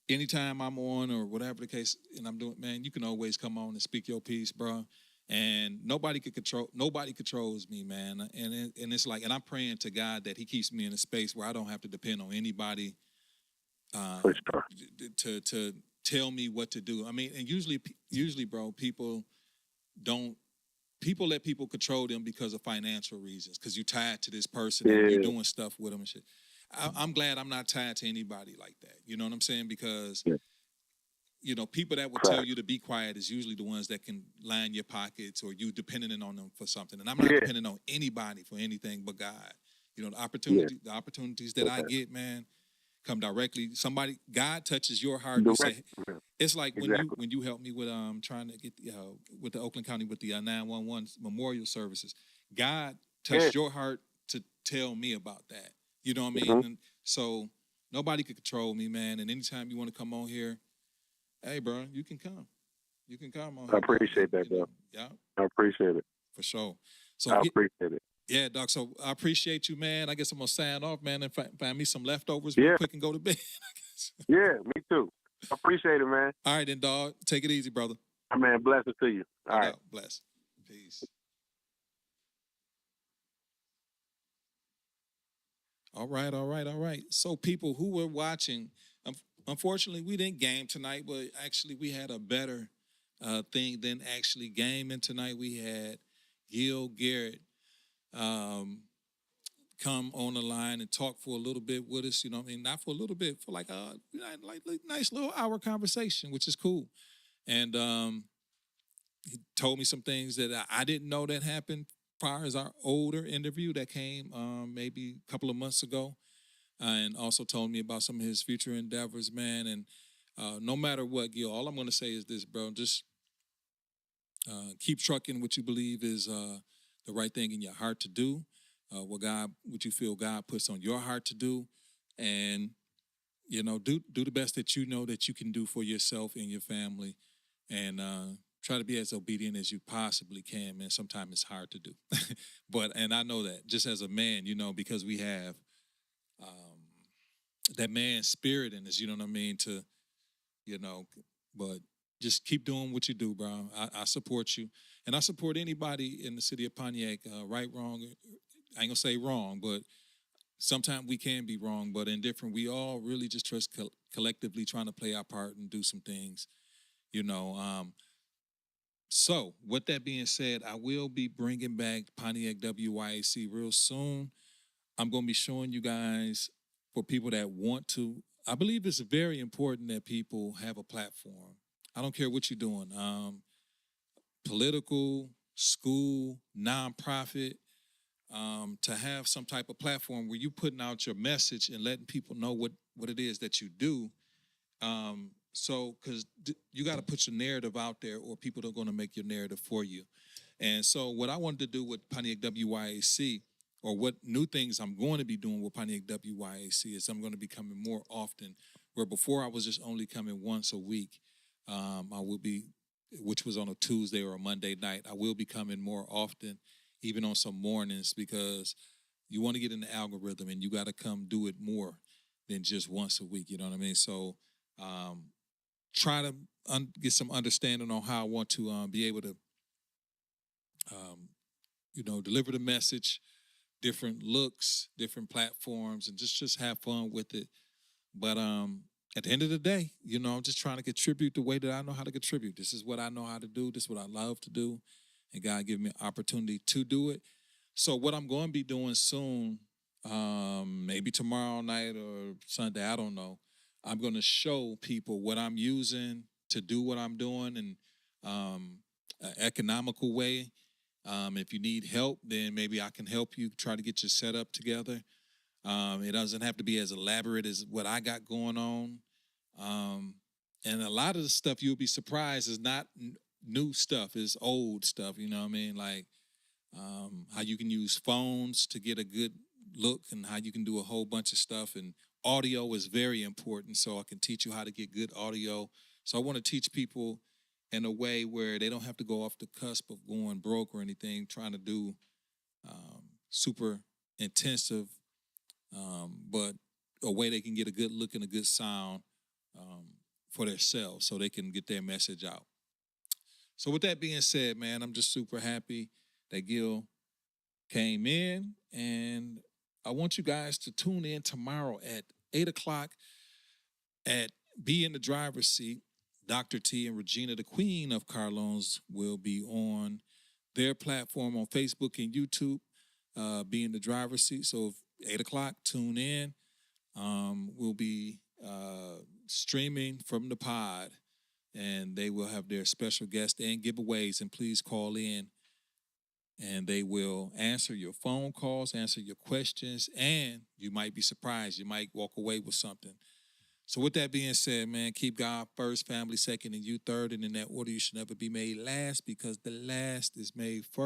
anytime I'm on or whatever the case, and I'm doing, man, you can always come on and speak your piece, bro. And nobody controls me, man. And it's like, and I'm praying to God that He keeps me in a space where I don't have to depend on anybody For sure. to tell me what to do. I mean, and usually, bro, people let people control them because of financial reasons, because you're tied to this person and you're doing stuff with them and shit. I'm glad I'm not tied to anybody like that. You know what I'm saying? Because people that would tell you to be quiet is usually the ones that can line your pockets, or you depending on them for something. And I'm not depending on anybody for anything but God. The opportunities that I get, man, come directly. God touches your heart. You say, it's like when you helped me with trying to get with the Oakland County with the 911 memorial services. God touched your heart to tell me about that. You know what I mean? Mm-hmm. And so nobody could control me, man. And anytime you want to come on here, hey, bro, you can come. You can come on. I appreciate that, bro. Yeah. I appreciate it. For sure. So I appreciate it. Yeah, Doc. So I appreciate you, man. I guess I'm going to sign off, man, and find me some leftovers real quick and go to bed. Yeah, me too. I appreciate it, man. All right, then, dog. Take it easy, brother. Man, blessings to you. All right. Bless. Peace. All right. So people who were watching, unfortunately, we didn't game tonight, but actually we had a better thing than actually gaming tonight. We had Gil Garrett come on the line and talk for a little bit with us. You know what I mean? Not for a little bit, for like a nice little hour conversation, which is cool. And he told me some things that I didn't know that happened prior as our older interview that came maybe a couple of months ago, and also told me about some of his future endeavors, man. And no matter what, Gil, all I'm going to say is this, bro. Just keep trucking what you believe is the right thing in your heart to do, what you feel God puts on your heart to do, and do the best that you know that you can do for yourself and your family, and try to be as obedient as you possibly can, man. Sometimes it's hard to do. And I know that just as a man, because we have that man spirit in us, you know what I mean? But just keep doing what you do, bro. I support you. And I support anybody in the city of Pontiac, right, wrong. I ain't gonna say wrong, but sometimes we can be wrong, but indifferent. We all really just trust collectively trying to play our part and do some things, So, with that being said, I will be bringing back Pontiac WYAC real soon. I'm going to be showing you guys, for people that want to, I believe it's very important that people have a platform. I don't care what you're doing, political, school, nonprofit, to have some type of platform where you're putting out your message and letting people know what it is that you do. Because you got to put your narrative out there, or people are going to make your narrative for you. And so what I wanted to do with Pontiac WYAC, or what new things I'm going to be doing with Pontiac WYAC, is I'm going to be coming more often, where before I was just only coming once a week. I will be, which was on a Tuesday or a Monday night. I will be coming more often, even on some mornings, because you want to get in the algorithm and you got to come do it more than just once a week. You know what I mean? So, try to get some understanding on how I want to be able to, deliver the message, different looks, different platforms, and just have fun with it. But at the end of the day, I'm just trying to contribute the way that I know how to contribute. This is what I know how to do. This is what I love to do. And God gave me an opportunity to do it. So what I'm going to be doing soon, maybe tomorrow night or Sunday, I don't know, I'm going to show people what I'm using to do what I'm doing in an economical way. If you need help, then maybe I can help you try to get your setup together. It doesn't have to be as elaborate as what I got going on. And a lot of the stuff you'll be surprised is not new stuff, it's old stuff, you know what I mean? Like how you can use phones to get a good look and how you can do a whole bunch of stuff. And audio is very important, so I can teach you how to get good audio. So I want to teach people in a way where they don't have to go off the cusp of going broke or anything, trying to do super intensive, but a way they can get a good look and a good sound for themselves so they can get their message out. So with that being said, man, I'm just super happy that Gil came in, and I want you guys to tune in tomorrow at 8 o'clock at Be in the Driver's Seat. Dr. T and Regina, the Queen of Carlones, will be on their platform on Facebook and YouTube, Be in the Driver's Seat. So 8 o'clock, tune in. We'll be streaming from the pod, and they will have their special guests and giveaways, and please call in, and they will answer your phone calls, answer your questions, and you might be surprised. You might walk away with something. So with that being said, man, keep God first, family second, and you third, and in that order you should never be made last, because the last is made first.